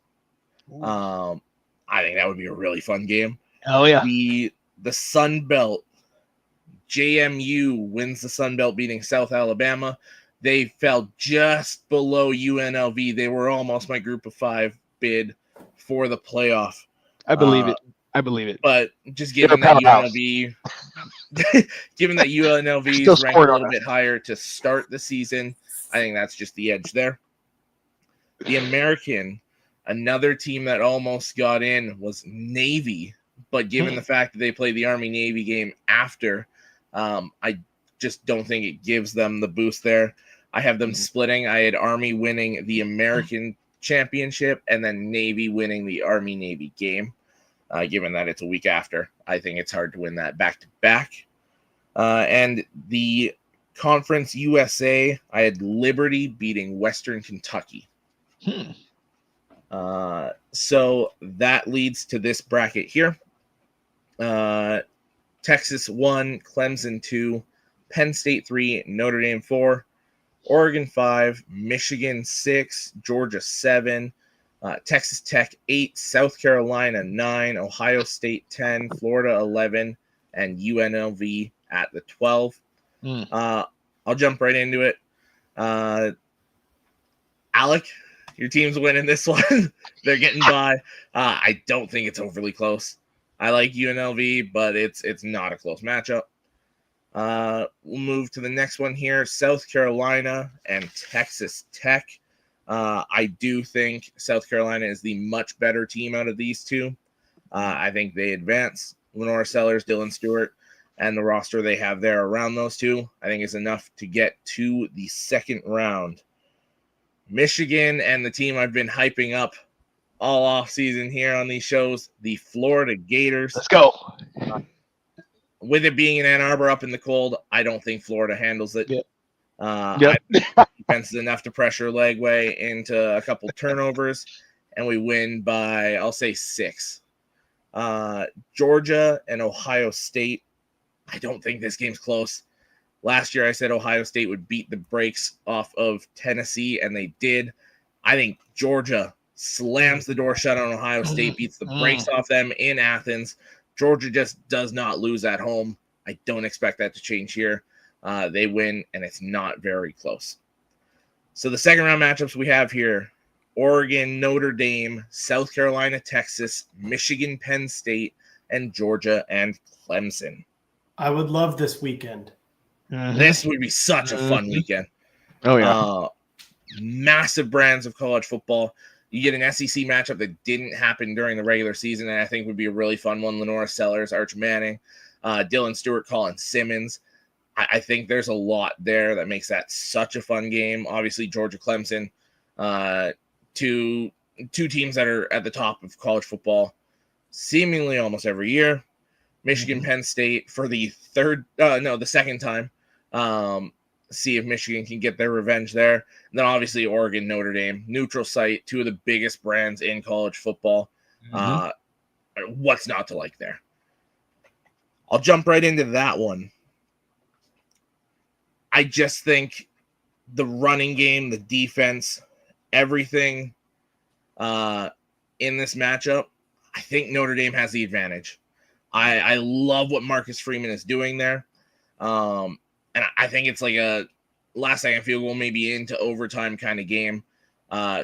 Speaker 3: I think that would be a really fun game.
Speaker 2: Oh yeah.
Speaker 3: The Sun Belt, JMU wins the Sun Belt beating South Alabama. They fell just below UNLV. They were almost my group of 5 bid for the playoff.
Speaker 2: I believe it. I believe it.
Speaker 3: But just given that UNLV, given that UNLV is ranked a little bit higher to start the season, I think that's just the edge there. The American, another team that almost got in was Navy, but given the fact that they played the Army-Navy game after, I just don't think it gives them the boost there. I have them splitting. I had Army winning the American championship and then Navy winning the Army-Navy game. Given that it's a week after, I think it's hard to win that back-to-back. And the Conference USA, I had Liberty beating Western Kentucky. So that leads to this bracket here. Texas 1, Clemson 2, Penn State 3, Notre Dame 4, Oregon 5, Michigan 6, Georgia 7, Texas Tech 8, South Carolina 9, Ohio State 10, Florida 11, and UNLV at the 12. I'll jump right into it. Alec, your team's winning this one. They're getting by. I don't think it's overly close. I like UNLV, but it's not a close matchup. We'll move to the next one here. South Carolina and Texas Tech. I do think South Carolina is the much better team out of these two. I think they advance. Lenore Sellers, Dylan Stewart, and the roster they have there around those two, I think is enough to get to the second round. Michigan and the team I've been hyping up all off season here on these shows, the Florida Gators.
Speaker 2: Let's go.
Speaker 3: With it being in Ann Arbor up in the cold, I don't think Florida handles it.
Speaker 2: Yep.
Speaker 3: Defense is enough to pressure Legway into a couple turnovers, and we win by, I'll say, 6. Georgia and Ohio State. I don't think this game's close. Last year I said Ohio State would beat the brakes off of Tennessee, and they did. I think Georgia slams the door shut on Ohio State, beats the brakes off them in Athens. Georgia just does not lose at home. I don't expect that to change here. They win, and it's not very close. So the second round matchups we have here, Oregon, Notre Dame, South Carolina, Texas, Michigan, Penn State, and Georgia and Clemson.
Speaker 6: I would love this weekend.
Speaker 3: This would be such a fun weekend.
Speaker 2: Oh, yeah.
Speaker 3: Massive brands of college football. You get an SEC matchup that didn't happen during the regular season, and I think would be a really fun one. Lenora Sellers, Arch Manning, Dylan Stewart, Colin Simmons. I think there's a lot there that makes that such a fun game. Obviously, Georgia, Clemson, two teams that are at the top of college football seemingly almost every year. Michigan, Penn State for the second time. See if Michigan can get their revenge there. And then obviously Oregon, Notre Dame, neutral site, two of the biggest brands in college football. What's not to like there? I'll jump right into that one. I just think the running game, the defense, everything in this matchup, I think Notre Dame has the advantage. I love what Marcus Freeman is doing there. And I think it's like a last-second field goal, maybe into overtime kind of game.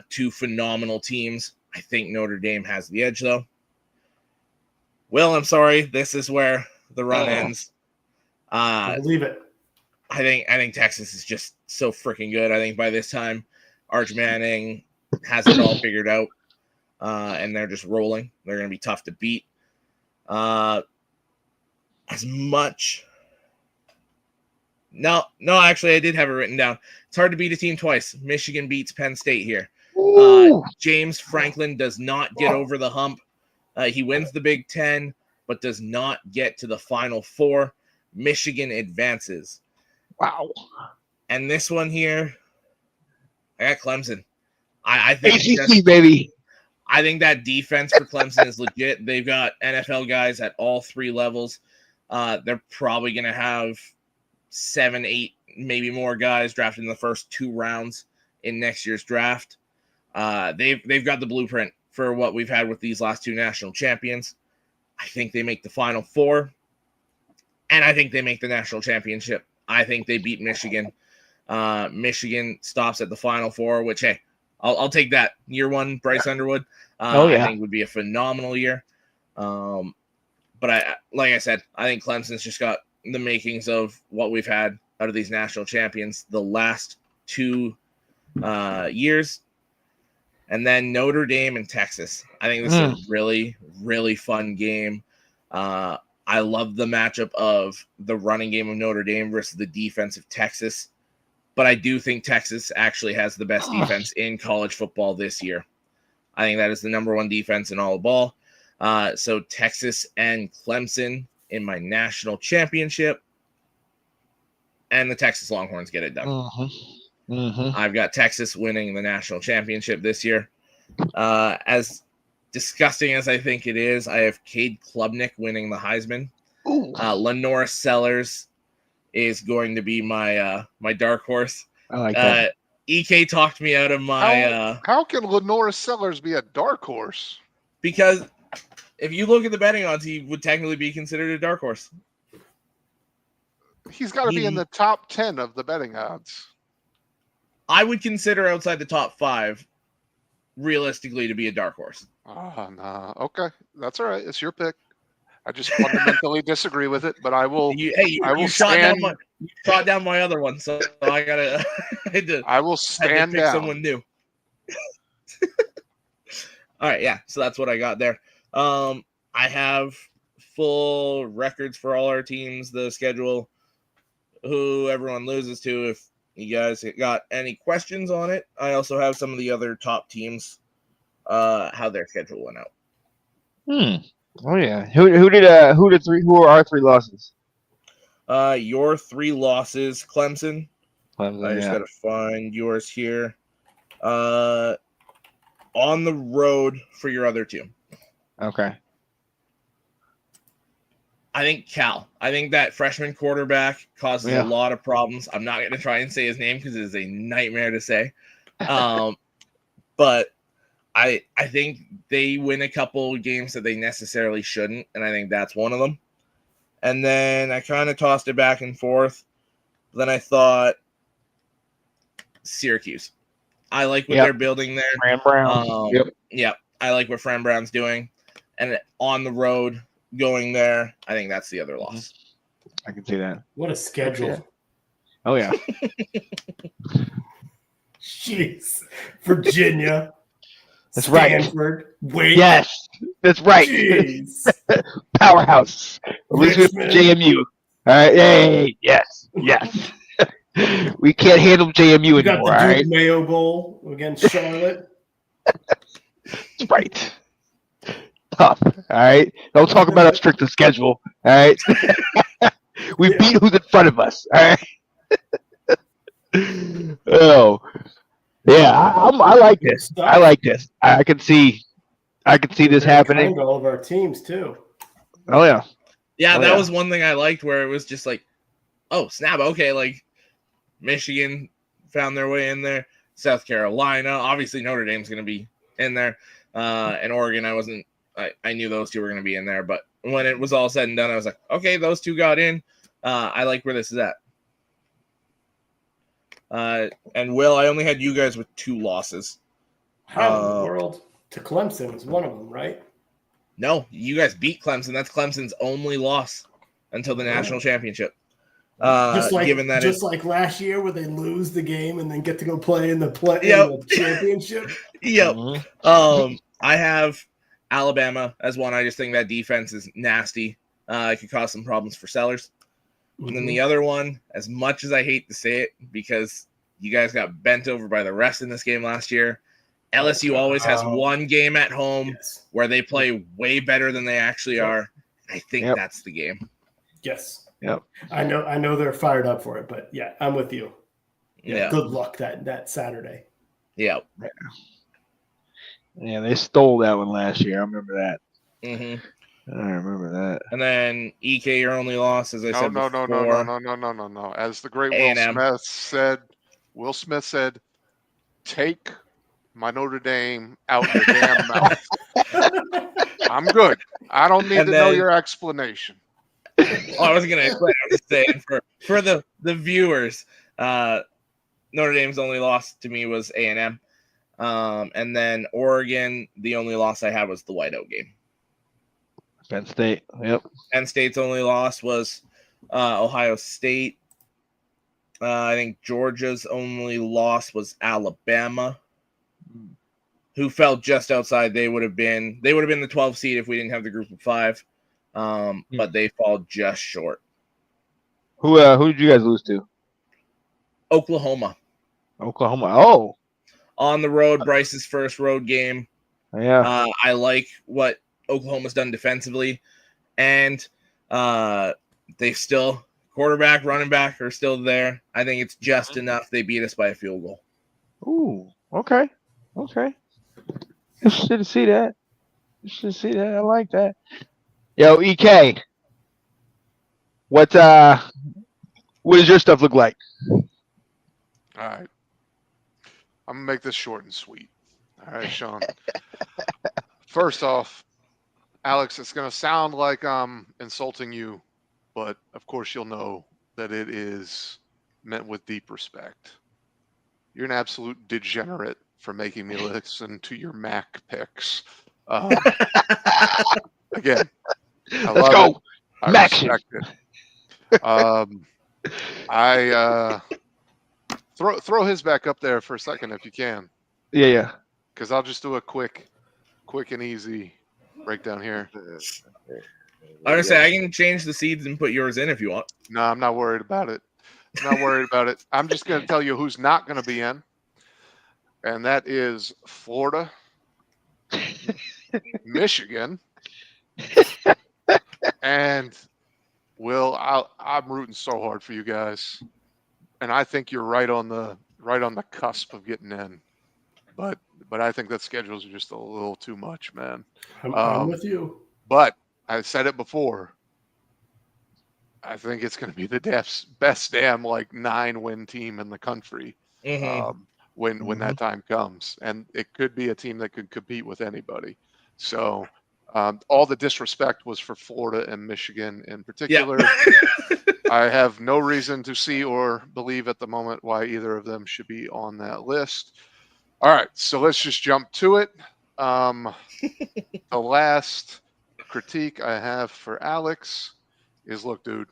Speaker 3: Two phenomenal teams. I think Notre Dame has the edge, though. Will, I'm sorry. This is where the run ends.
Speaker 6: I believe it.
Speaker 3: I think Texas is just so freaking good. I think by this time, Arch Manning has it all figured out, and they're just rolling. They're going to be tough to beat. As much... No, actually, I did have it written down. It's hard to beat a team twice. Michigan beats Penn State here. James Franklin does not get over the hump. He wins the Big Ten, but does not get to the Final Four. Michigan advances.
Speaker 2: Wow.
Speaker 3: And this one here, got Clemson. I think
Speaker 2: ACC, baby.
Speaker 3: I think that defense for Clemson is legit. They've got NFL guys at all 3 levels. They're probably going to have 7, 8, maybe more guys drafted in the first 2 rounds in next year's draft. They've got the blueprint for what we've had with these last 2 national champions. I think they make the Final Four, and I think they make the national championship. I think they beat Michigan. Michigan stops at the Final Four, which, hey, I'll take that. Year 1, Bryce Underwood. I think would be a phenomenal year. But like I said, I think Clemson's just got the makings of what we've had out of these national champions the last 2 years. And then Notre Dame and Texas. I think this is a really, really fun game. I love the matchup of the running game of Notre Dame versus the defense of Texas. But I do think Texas actually has the best defense in college football this year. I think that is the number 1 defense in all of ball. So Texas and Clemson in my national championship. And the Texas Longhorns get it done. I've got Texas winning the national championship this year. As disgusting as I think it is, I have Cade Klubnik winning the Heisman. Lenora Sellers is going to be my my dark horse.
Speaker 2: I like that.
Speaker 3: EK talked me out of my.
Speaker 4: How can Lenora Sellers be a dark horse?
Speaker 3: Because if you look at the betting odds, he would technically be considered a dark horse.
Speaker 4: He's got to be in the top 10 of the betting odds.
Speaker 3: I would consider outside the top 5 realistically to be a dark horse.
Speaker 4: Oh, no. Okay. That's all right. It's your pick. I just fundamentally disagree with it, but I will.
Speaker 3: You shot down my other one, so I gotta.
Speaker 4: I will stand down.
Speaker 3: Someone new. All right, yeah. So that's what I got there. I have full records for all our teams, the schedule, who everyone loses to. If you guys got any questions on it, I also have some of the other top teams, how their schedule went out.
Speaker 2: Oh yeah. Who are our 3 losses?
Speaker 3: Your 3 losses, Clemson. I just gotta find yours here. On the road for your other 2.
Speaker 2: Okay.
Speaker 3: I think Cal. I think that freshman quarterback causes a lot of problems. I'm not going to try and say his name because it is a nightmare to say. But I think they win a couple games that they necessarily shouldn't, and I think that's one of them. And then I kind of tossed it back and forth. Then I thought Syracuse. I like what they're building there.
Speaker 2: Fran Brown.
Speaker 3: Yep. I like what Fran Brown's doing. And on the road, going there, I think that's the other loss.
Speaker 2: I can see that.
Speaker 6: What a schedule.
Speaker 2: Oh, yeah.
Speaker 6: Jeez. Virginia.
Speaker 2: That's right.
Speaker 6: Stanford. Wait.
Speaker 2: Yes, that's right.
Speaker 6: Jeez.
Speaker 2: Powerhouse. At least with JMU. All right. Hey, yes. We can't handle JMU
Speaker 6: got
Speaker 2: anymore.
Speaker 6: The
Speaker 2: all
Speaker 6: Duke
Speaker 2: right.
Speaker 6: Mayo Bowl against Charlotte.
Speaker 2: That's right. Tough. All right. Don't talk about our stricter schedule. All right. We beat who's in front of us. All right. Oh. Yeah, I like this. I like this. I can see this happening.
Speaker 6: All of our teams too.
Speaker 2: Oh yeah.
Speaker 3: Yeah, that was one thing I liked where it was just like, oh snap, okay, like Michigan found their way in there, South Carolina, obviously Notre Dame's going to be in there, and Oregon. I knew those 2 were going to be in there, but when it was all said and done, I was like, okay, those 2 got in. I like where this is at. And Will, I only had you guys with 2 losses.
Speaker 6: How in the world? To Clemson was one of them, right?
Speaker 3: No, you guys beat Clemson. That's Clemson's only loss until the national championship.
Speaker 6: Just like last year where they lose the game and then get to go play in the championship.
Speaker 3: Yep. I have Alabama as one. I just think that defense is nasty. It could cause some problems for Sellers. And then the other one, as much as I hate to say it, because you guys got bent over by the rest in this game last year, LSU always has one game at home where they play way better than they actually are. I think that's the game.
Speaker 6: Yes.
Speaker 2: Yep.
Speaker 6: I know they're fired up for it, but yeah, I'm with you.
Speaker 3: Yeah.
Speaker 6: Good luck that Saturday.
Speaker 3: Yeah.
Speaker 2: Yeah, they stole that one last year. I remember that.
Speaker 3: hmm
Speaker 2: I remember that.
Speaker 3: And then EK, your only loss, as I said
Speaker 4: No.
Speaker 3: before.
Speaker 4: As the great
Speaker 3: A&M.
Speaker 4: Will Smith said, take my Notre Dame out your damn mouth. I'm good. I don't need
Speaker 3: And
Speaker 4: to know
Speaker 3: then-
Speaker 4: your explanation.
Speaker 3: I wasn't going to explain. I'm just saying for the viewers, Notre Dame's only loss to me was A&M. And then Oregon, the only loss I had was the whiteout game.
Speaker 2: Penn State. Yep.
Speaker 3: Penn State's only loss was Ohio State. I think Georgia's only loss was Alabama, who fell just outside. They would have been the 12th seed if we didn't have the group of 5. But they fall just short.
Speaker 2: Who did you guys lose to?
Speaker 3: Oklahoma.
Speaker 2: Oklahoma. Oh.
Speaker 3: On the road, Bryce's first road game.
Speaker 2: Yeah.
Speaker 3: I like what Oklahoma's done defensively, and they still quarterback, running back are still there. I think it's just enough. They beat us by a field goal.
Speaker 2: Ooh. Okay. Interested to see that. I like that. Yo, EK. What does your stuff look like?
Speaker 4: All right. I'm going to make this short and sweet. All right, Sean. First off, Alex, it's going to sound like I'm insulting you, but of course you'll know that it is meant with deep respect. You're an absolute degenerate for making me listen to your Mac picks. Again,
Speaker 2: Let's go.
Speaker 4: I
Speaker 2: Mac
Speaker 4: respect it. I throw his back up there for a second if you can.
Speaker 2: Yeah.
Speaker 4: Because I'll just do a quick and easy breakdown here.
Speaker 3: I was gonna say I can change the seeds and put yours in if you want.
Speaker 4: No, I'm not worried about it. I'm just going to tell you who's not going to be in, and that is Florida, Michigan, and Will. I'm rooting so hard for you guys, and I think you're right on the cusp of getting in, but I think that schedules are just a little too much, man.
Speaker 6: I'm with you.
Speaker 4: But I said it before. I think it's going to be the best damn 9-win team in the country when that time comes, and it could be a team that could compete with anybody. So all the disrespect was for Florida and Michigan in particular. Yeah. I have no reason to see or believe at the moment why either of them should be on that list. All right, so let's just jump to it. The last critique I have for Alex is, look, dude,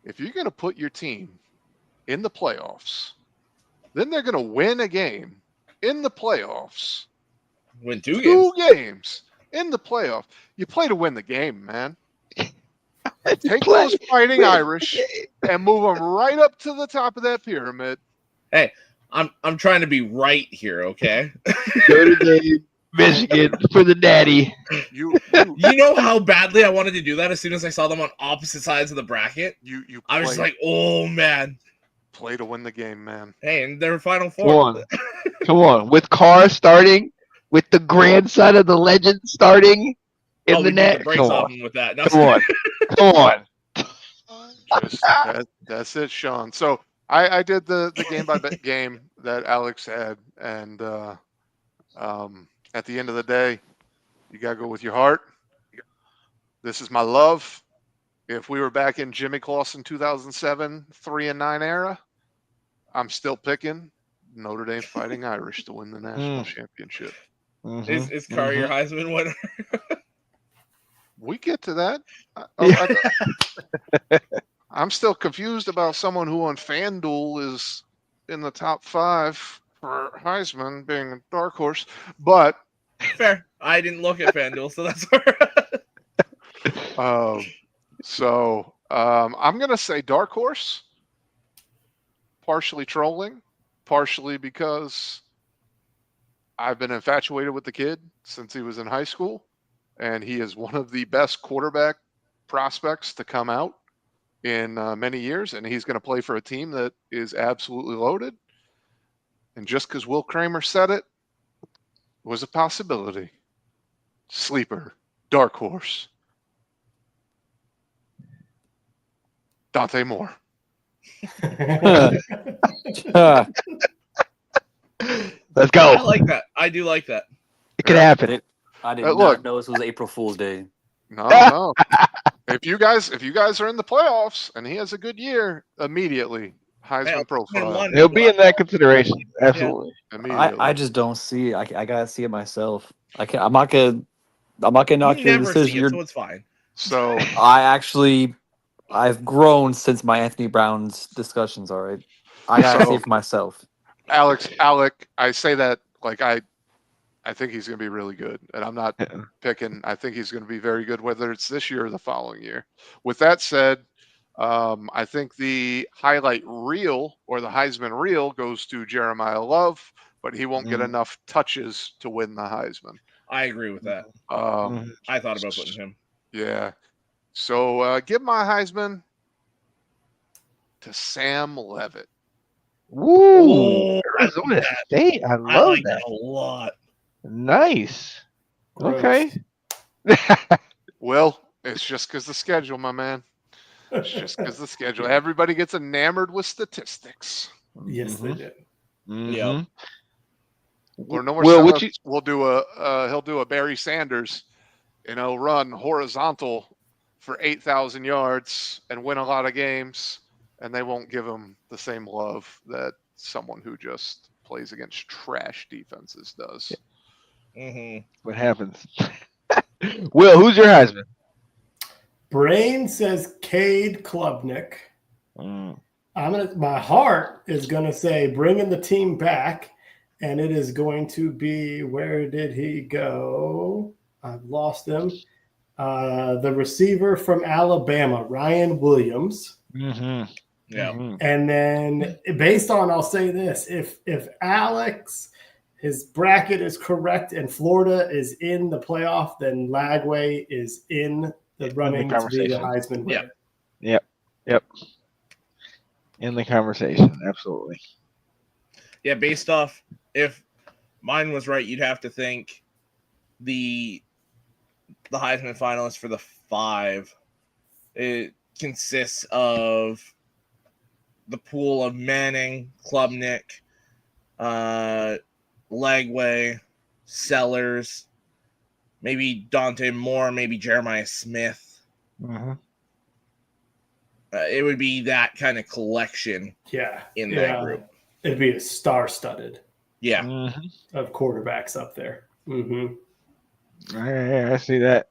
Speaker 4: if you're going to put your team in the playoffs, then they're going to win a game in the playoffs.
Speaker 3: Win two
Speaker 4: games in the playoffs. You play to win the game, man. Take those Fighting Irish and move them right up to the top of that pyramid.
Speaker 3: Hey, I'm trying to be right here, okay?
Speaker 2: Notre Dame, Michigan for the daddy.
Speaker 4: You
Speaker 3: know how badly I wanted to do that as soon as I saw them on opposite sides of the bracket? I was just like, oh, man.
Speaker 4: Play to win the game, man.
Speaker 3: Hey, and they're Final Four.
Speaker 2: Come on. With Carr starting, with the grandson of the legend starting in the net.
Speaker 3: Come on. With that. No,
Speaker 2: Come on.
Speaker 4: That's it, Sean. So I did the game by game that Alex had, and at the end of the day, you gotta go with your heart. This is my love. If we were back in Jimmy Clausen 2007 3-9 era, I'm still picking Notre Dame Fighting Irish to win the national championship.
Speaker 3: Is Carr your Heisman winner?
Speaker 4: We get to that. I'm still confused about someone who on FanDuel is in the top 5 for Heisman being a dark horse, but
Speaker 3: fair. I didn't look at FanDuel, so that's
Speaker 4: I'm gonna say dark horse, partially trolling, partially because I've been infatuated with the kid since he was in high school, and he is one of the best quarterback prospects to come out in many years, and he's going to play for a team that is absolutely loaded. And just because Will Kramer said it was a possibility. Sleeper, dark horse. Dante Moore.
Speaker 2: Let's go.
Speaker 3: I like that. I do like that.
Speaker 2: It could happen.
Speaker 5: I did
Speaker 4: Look.
Speaker 5: not know this was April Fool's Day.
Speaker 4: No. If you guys are in the playoffs and he has a good year, immediately Heisman profile.
Speaker 2: He'll be in that consideration. Absolutely.
Speaker 4: Immediately.
Speaker 5: I just don't see it. I gotta see it myself. I'm not gonna knock
Speaker 3: You
Speaker 5: your
Speaker 3: never see
Speaker 5: decision.
Speaker 3: it, so it's fine.
Speaker 4: So
Speaker 5: I've grown since my Anthony Brown's discussions. All right, I gotta see it for myself.
Speaker 4: Alec, I say that like I think he's going to be really good, and I'm not picking. I think he's going to be very good, whether it's this year or the following year. With that said, I think the highlight reel or the Heisman reel goes to Jeremiah Love, but he won't get enough touches to win the Heisman.
Speaker 3: I agree with that. I thought about putting him.
Speaker 4: Yeah. So give my Heisman to Sam Levitt.
Speaker 2: Woo! Arizona State. I love
Speaker 3: like
Speaker 2: that
Speaker 3: a lot.
Speaker 2: Nice. Okay.
Speaker 4: Well, it's just because the schedule, my man. It's just because the schedule. Everybody gets enamored with statistics.
Speaker 6: Yes, they did.
Speaker 3: Yeah.
Speaker 4: Or no more.
Speaker 2: Will,
Speaker 4: We'll do he'll do a Barry Sanders, run horizontal for 8,000 yards and win a lot of games, and they won't give him the same love that someone who just plays against trash defenses does.
Speaker 2: What happens? Will, who's your Heisman?
Speaker 6: Brain says Cade Klubnik. My heart is gonna say bringing the team back, and it is going to be, where did he go? I've lost him. The receiver from Alabama, Ryan Williams.
Speaker 3: Yeah.
Speaker 6: And then based on, I'll say this, if Alex, his bracket is correct and Florida is in the playoff, then Lagway is in the running to be the Heisman winner.
Speaker 2: Yep. In the conversation, absolutely.
Speaker 3: Yeah, based off, if mine was right, you'd have to think the Heisman finalists for the 5, it consists of the pool of Manning, Klubnik, Lagway, Sellers, maybe Dante Moore, maybe Jeremiah Smith. It would be that kind of collection. In that group,
Speaker 6: it'd be a star-studded. Of quarterbacks up there.
Speaker 2: I see that.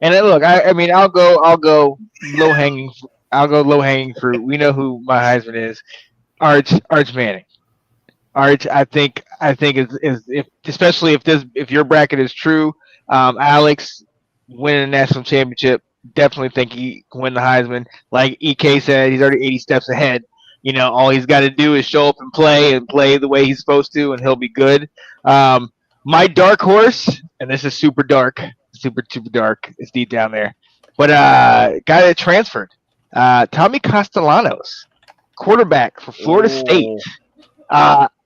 Speaker 2: And then, look, I mean, I'll go low hanging. I'll go low hanging fruit. We know who my Heisman is. Arch Manning. Arch, I think is if especially if your bracket is true, Alex winning a national championship, definitely think he can win the Heisman. Like EK said, he's already 80 steps ahead. All he's got to do is show up and play the way he's supposed to, and he'll be good. My dark horse, and this is super dark, super dark. It's deep down there, but guy that transferred, Tommy Castellanos, quarterback for Florida State.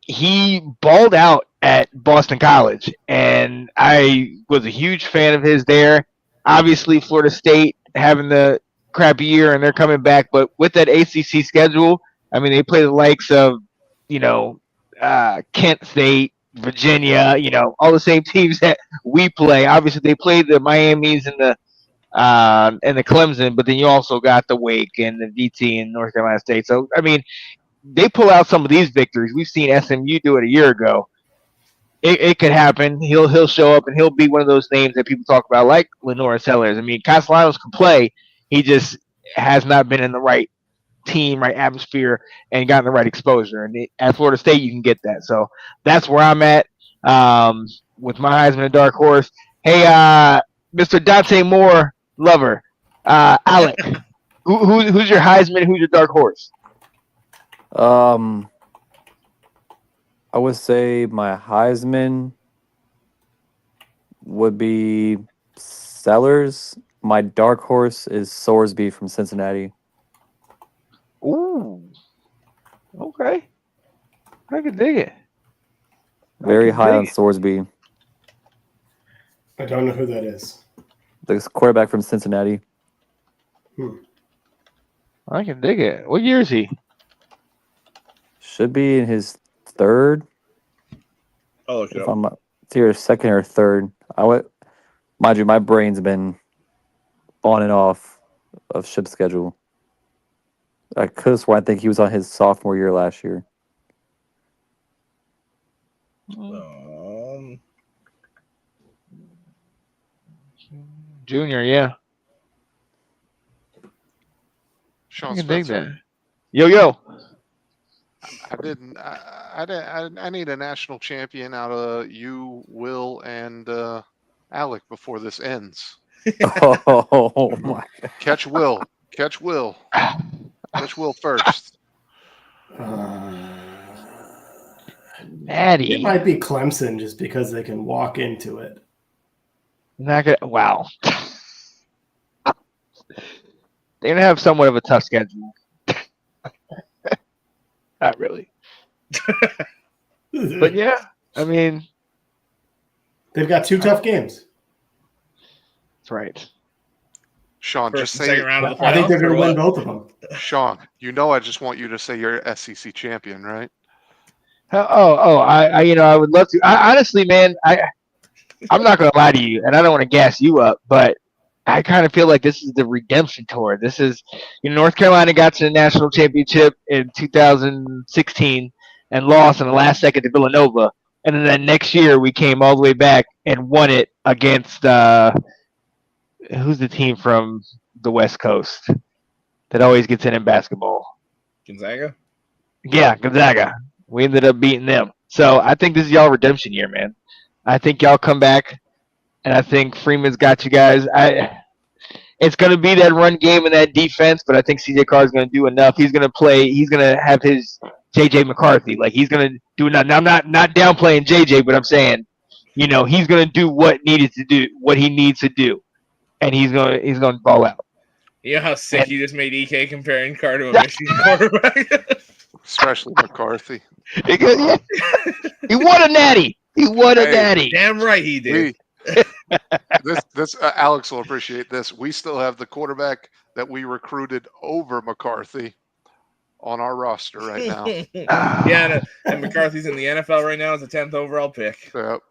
Speaker 2: He balled out at Boston College, and I was a huge fan of his there. Obviously, Florida State having the crappy year, and they're coming back. But with that ACC schedule, I mean, they play the likes of, Kent State, Virginia, all the same teams that we play. Obviously, they played the Miamis and the Clemson, but then you also got the Wake and the VT and North Carolina State. So, I mean, they pull out some of these victories. We've seen SMU do it a year ago. It could happen. He'll show up, and he'll be one of those names that people talk about, like Lenora Sellers. I mean, Castellanos can play. He just has not been in the right team, right atmosphere, and gotten the right exposure. And at Florida State, you can get that. So that's where I'm at with my Heisman and dark horse. Hey, Mr. Dante Moore lover, Alec, who's your Heisman? Who's your dark horse?
Speaker 5: I would say my Heisman would be Sellers. My dark horse is Sorsby from Cincinnati.
Speaker 2: Ooh. Okay. I can dig it.
Speaker 5: Very
Speaker 2: can
Speaker 5: high
Speaker 2: dig
Speaker 5: on
Speaker 2: it.
Speaker 5: Sorsby.
Speaker 6: I don't know who that is.
Speaker 5: The quarterback from Cincinnati.
Speaker 2: I can dig it. What year is he?
Speaker 5: Should be in his third.
Speaker 3: I'll look it
Speaker 5: If
Speaker 3: up.
Speaker 5: I'm it's either second or third. Mind you, my brain's been on and off of ship schedule. I could have sworn I think he was on his sophomore year last year.
Speaker 2: Junior, yeah.
Speaker 4: Sean
Speaker 2: I can dig
Speaker 4: Spencer.
Speaker 2: that. Yo.
Speaker 4: I need a national champion out of you, Will, and Alec before this ends.
Speaker 5: Oh my!
Speaker 4: Catch Will. Catch Will first.
Speaker 2: Natty.
Speaker 6: It might be Clemson just because they can walk into it.
Speaker 2: Not gonna. Wow. They're gonna have somewhat of a tough schedule. Not really, but yeah. I mean,
Speaker 6: They've got 2 tough games.
Speaker 2: that's right.
Speaker 4: Sean,
Speaker 3: First
Speaker 4: just
Speaker 3: and
Speaker 4: say
Speaker 3: second round of the
Speaker 6: I think they're
Speaker 3: playoffs,
Speaker 6: going
Speaker 3: or
Speaker 6: to win
Speaker 3: what?
Speaker 6: both of them.
Speaker 4: Sean, I just want you to say you're SEC champion, right?
Speaker 2: I would love to. Honestly, man, I'm not gonna lie to you, and I don't want to gas you up, but I kind of feel like this is the redemption tour. This is, North Carolina got to the national championship in 2016 and lost in the last second to Villanova, and then that next year we came all the way back and won it against who's the team from the West Coast that always gets in basketball?
Speaker 3: Gonzaga?
Speaker 2: Yeah, Gonzaga. We ended up beating them. So I think this is y'all redemption year, man. I think y'all come back, and I think Freeman's got you guys. It's going to be that run game and that defense, but I think CJ Carr is going to do enough. He's going to play. He's going to have his JJ McCarthy. Like, he's going to do enough. Now, I'm not downplaying JJ, but I'm saying, he's going to do what he needs to do, and he's going to ball out.
Speaker 3: You know how sick you just made EK comparing Carr to a Michigan quarterback?
Speaker 4: Especially McCarthy.
Speaker 2: He won a natty. He won a natty.
Speaker 3: Damn right he did.
Speaker 4: This Alex will appreciate this. We still have the quarterback that we recruited over McCarthy on our roster right now.
Speaker 3: Yeah, and McCarthy's in the NFL right now as a 10th overall pick.
Speaker 4: Yep.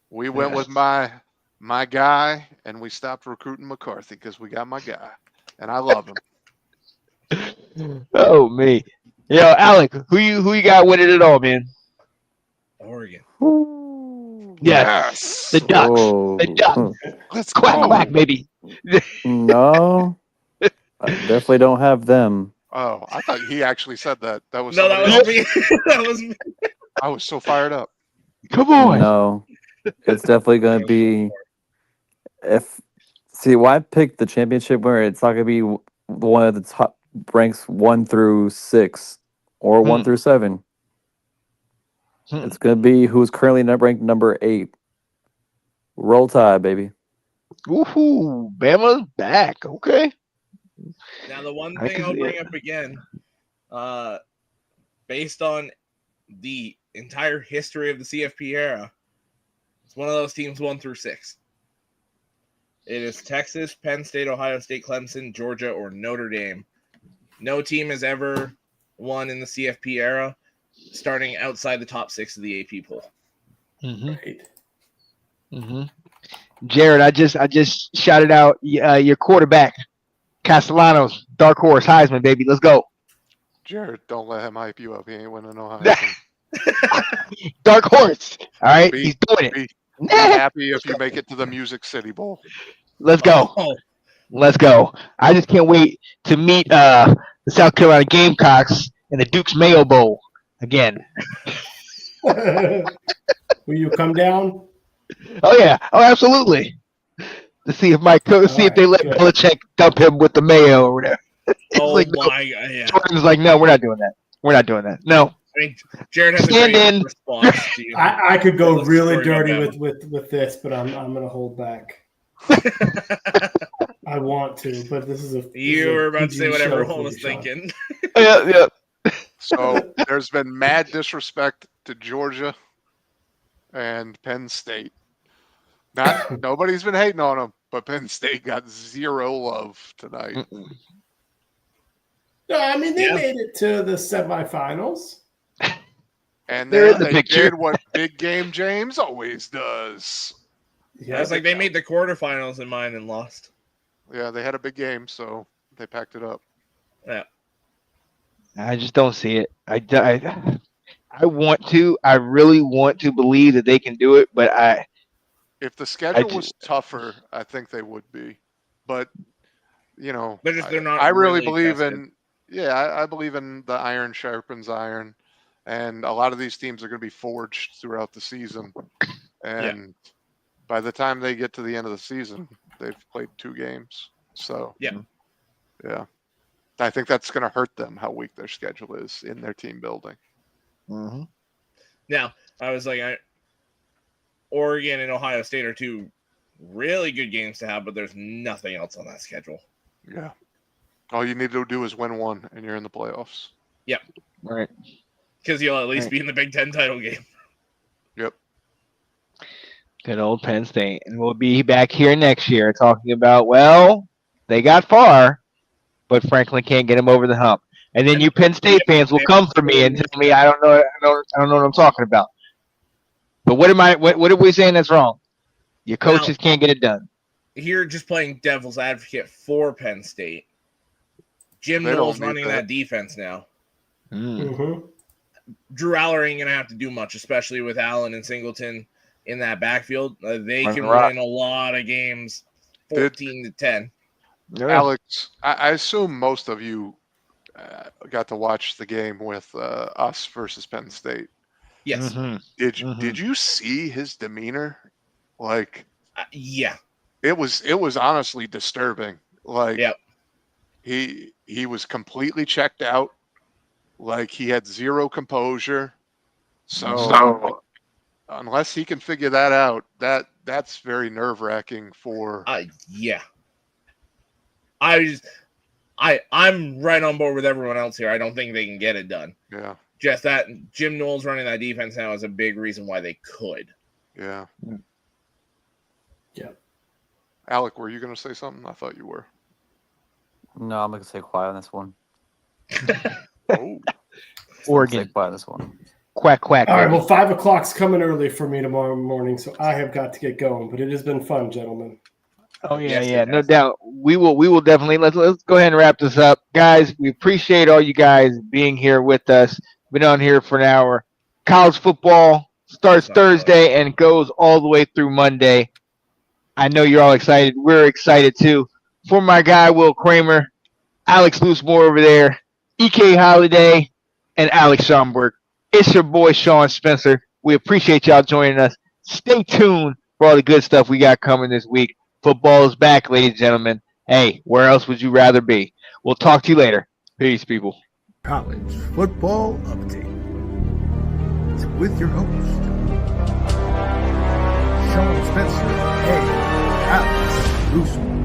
Speaker 4: We went with my guy, and we stopped recruiting McCarthy because we got my guy, and I love him.
Speaker 2: Oh me, yo, Alec, who you got winning it all, man?
Speaker 3: Oregon.
Speaker 2: Yes, the Ducks.
Speaker 5: Whoa.
Speaker 2: The Ducks.
Speaker 4: Let's
Speaker 2: Quack
Speaker 4: go.
Speaker 2: quack, baby.
Speaker 5: No, I definitely don't have them.
Speaker 4: Oh, I thought he actually said that. That was
Speaker 3: No, that
Speaker 4: somebody
Speaker 3: was
Speaker 4: else.
Speaker 3: me. That was me.
Speaker 4: I was so fired up.
Speaker 2: Come on.
Speaker 5: No, it's definitely going to be. Why I picked the championship winner? It's not going to be one of the top ranks 1 through 6 or 1 through 7. It's going to be who's currently ranked number 8. Roll Tide, baby.
Speaker 2: Woohoo! Bama's back. Okay.
Speaker 3: Now, the one
Speaker 2: I
Speaker 3: thing
Speaker 2: can
Speaker 3: I'll
Speaker 2: see
Speaker 3: bring
Speaker 2: it.
Speaker 3: up again, based on the entire history of the CFP era, it's one of those teams 1 through 6. It is Texas, Penn State, Ohio State, Clemson, Georgia, or Notre Dame. No team has ever won in the CFP era starting outside the top 6 of the AP poll.
Speaker 2: Jared, I just shouted out your quarterback, Castellanos, dark horse, Heisman, baby. Let's go.
Speaker 4: Jared, don't let him hype you up. He ain't winning no Heisman.
Speaker 2: Dark horse. All right,
Speaker 4: Be-
Speaker 2: he's doing it.
Speaker 4: Be happy if you make it to the Music City Bowl.
Speaker 2: Let's go.
Speaker 3: Oh,
Speaker 2: Let's go. I just can't wait to meet the South Carolina Gamecocks in the Duke's Mayo Bowl again.
Speaker 6: Will you come down?
Speaker 2: Oh yeah. Oh, absolutely. To see if if they let
Speaker 6: good.
Speaker 2: Belichick dump him with the Mayo or whatever. It's
Speaker 3: oh
Speaker 2: like, no.
Speaker 3: my God. Yeah.
Speaker 2: Jordan's like, no, we're not doing that. We're not doing that. No.
Speaker 3: I mean, Jared has
Speaker 2: Stand
Speaker 3: a great
Speaker 2: in.
Speaker 3: response to you.
Speaker 6: I could go
Speaker 3: Let's
Speaker 6: really
Speaker 3: worry about
Speaker 6: dirty
Speaker 3: that.
Speaker 6: with this, but I'm going to hold back. I want to, but this is a
Speaker 3: You were about to
Speaker 6: PG
Speaker 3: say whatever
Speaker 6: show
Speaker 3: Holm
Speaker 6: for
Speaker 3: was
Speaker 6: you, Sean.
Speaker 3: thinking.
Speaker 2: Yeah.
Speaker 4: So there's been mad disrespect to Georgia and Penn State. Nobody's been hating on them, but Penn State got zero love tonight.
Speaker 6: No, I mean they made it to the semifinals.
Speaker 4: And
Speaker 2: They're
Speaker 4: then
Speaker 2: in the
Speaker 4: they
Speaker 2: picture.
Speaker 4: did what Big Game James always does.
Speaker 6: Yeah,
Speaker 3: It's like they made the quarterfinals in mine and lost.
Speaker 4: Yeah, they had a big game, so they packed it up.
Speaker 3: Yeah.
Speaker 2: I just don't see it. I really want to believe that they can do it, but
Speaker 4: If the schedule was tougher, I think they would be. But they're not.
Speaker 3: I
Speaker 4: really believe tested. I believe in the iron sharpens iron, and a lot of these teams are going to be forged throughout the season. And by the time they get to the end of the season, they've played 2 games. So yeah, I think that's going to hurt them how weak their schedule is in their team building.
Speaker 2: Mm-hmm.
Speaker 3: Now I was like, Oregon and Ohio State are 2 really good games to have, but there's nothing else on that schedule.
Speaker 4: Yeah. All you need to do is win 1, and you're in the playoffs.
Speaker 3: Yep.
Speaker 2: Right.
Speaker 3: Because you'll at least be in the Big Ten title game.
Speaker 4: Yep.
Speaker 2: Good old Penn State. And we'll be back here next year talking about, well, they got far, but Franklin can't get them over the hump. And then you Penn State fans will come for me and tell me I don't know what I'm talking about. But what are we saying that's wrong? Your coaches can't get it done.
Speaker 3: Here, just playing devil's advocate for Penn State. Jim Knowles running that defense now.
Speaker 6: Mm-hmm.
Speaker 3: Drew Aller ain't going to have to do much, especially with Allen and Singleton in that backfield. They can win a lot of games 14-10.
Speaker 4: Alex, I assume most of you got to watch the game with us versus Penn State.
Speaker 3: Yes.
Speaker 4: Mm-hmm. Did you see his demeanor? Like,
Speaker 3: yeah,
Speaker 4: it was honestly disturbing. Like,
Speaker 3: yep.
Speaker 4: He was completely checked out. Like, he had zero composure. So unless he can figure that out, that's very nerve-wracking for.
Speaker 3: Yeah. I'm right on board with everyone else here. I don't think they can get it done.
Speaker 4: Yeah.
Speaker 3: Just that Jim Knowles running that defense now is a big reason why they could.
Speaker 4: Yeah.
Speaker 6: Yeah.
Speaker 4: Alec, were you going to say something? I thought you were.
Speaker 5: No, I'm going to stay quiet on this one.
Speaker 4: Oh.
Speaker 2: Oregon.
Speaker 5: Stay quiet on this one.
Speaker 2: Quack, quack.
Speaker 6: All right, well, 5 o'clock's coming early for me tomorrow morning, so I have got to get going. But it has been fun, gentlemen.
Speaker 2: Oh yeah, no doubt. We will definitely let's go ahead and wrap this up, guys. We appreciate all you guys being here with us. Been on here for an hour. College football starts Thursday and goes all the way through Monday. I know you're all excited. We're excited too. For my guy Will Kramer, Alex Loosemore over there, EK Holiday, and Alex Schomburg. It's your boy Sean Spencer. We appreciate y'all joining us. Stay tuned for all the good stuff we got coming this week. Football is back, ladies and gentlemen. Hey, where else would you rather be? We'll talk to you later. Peace, people.
Speaker 1: College Football Update with your host, Sean Spencer and Alex Loosemore.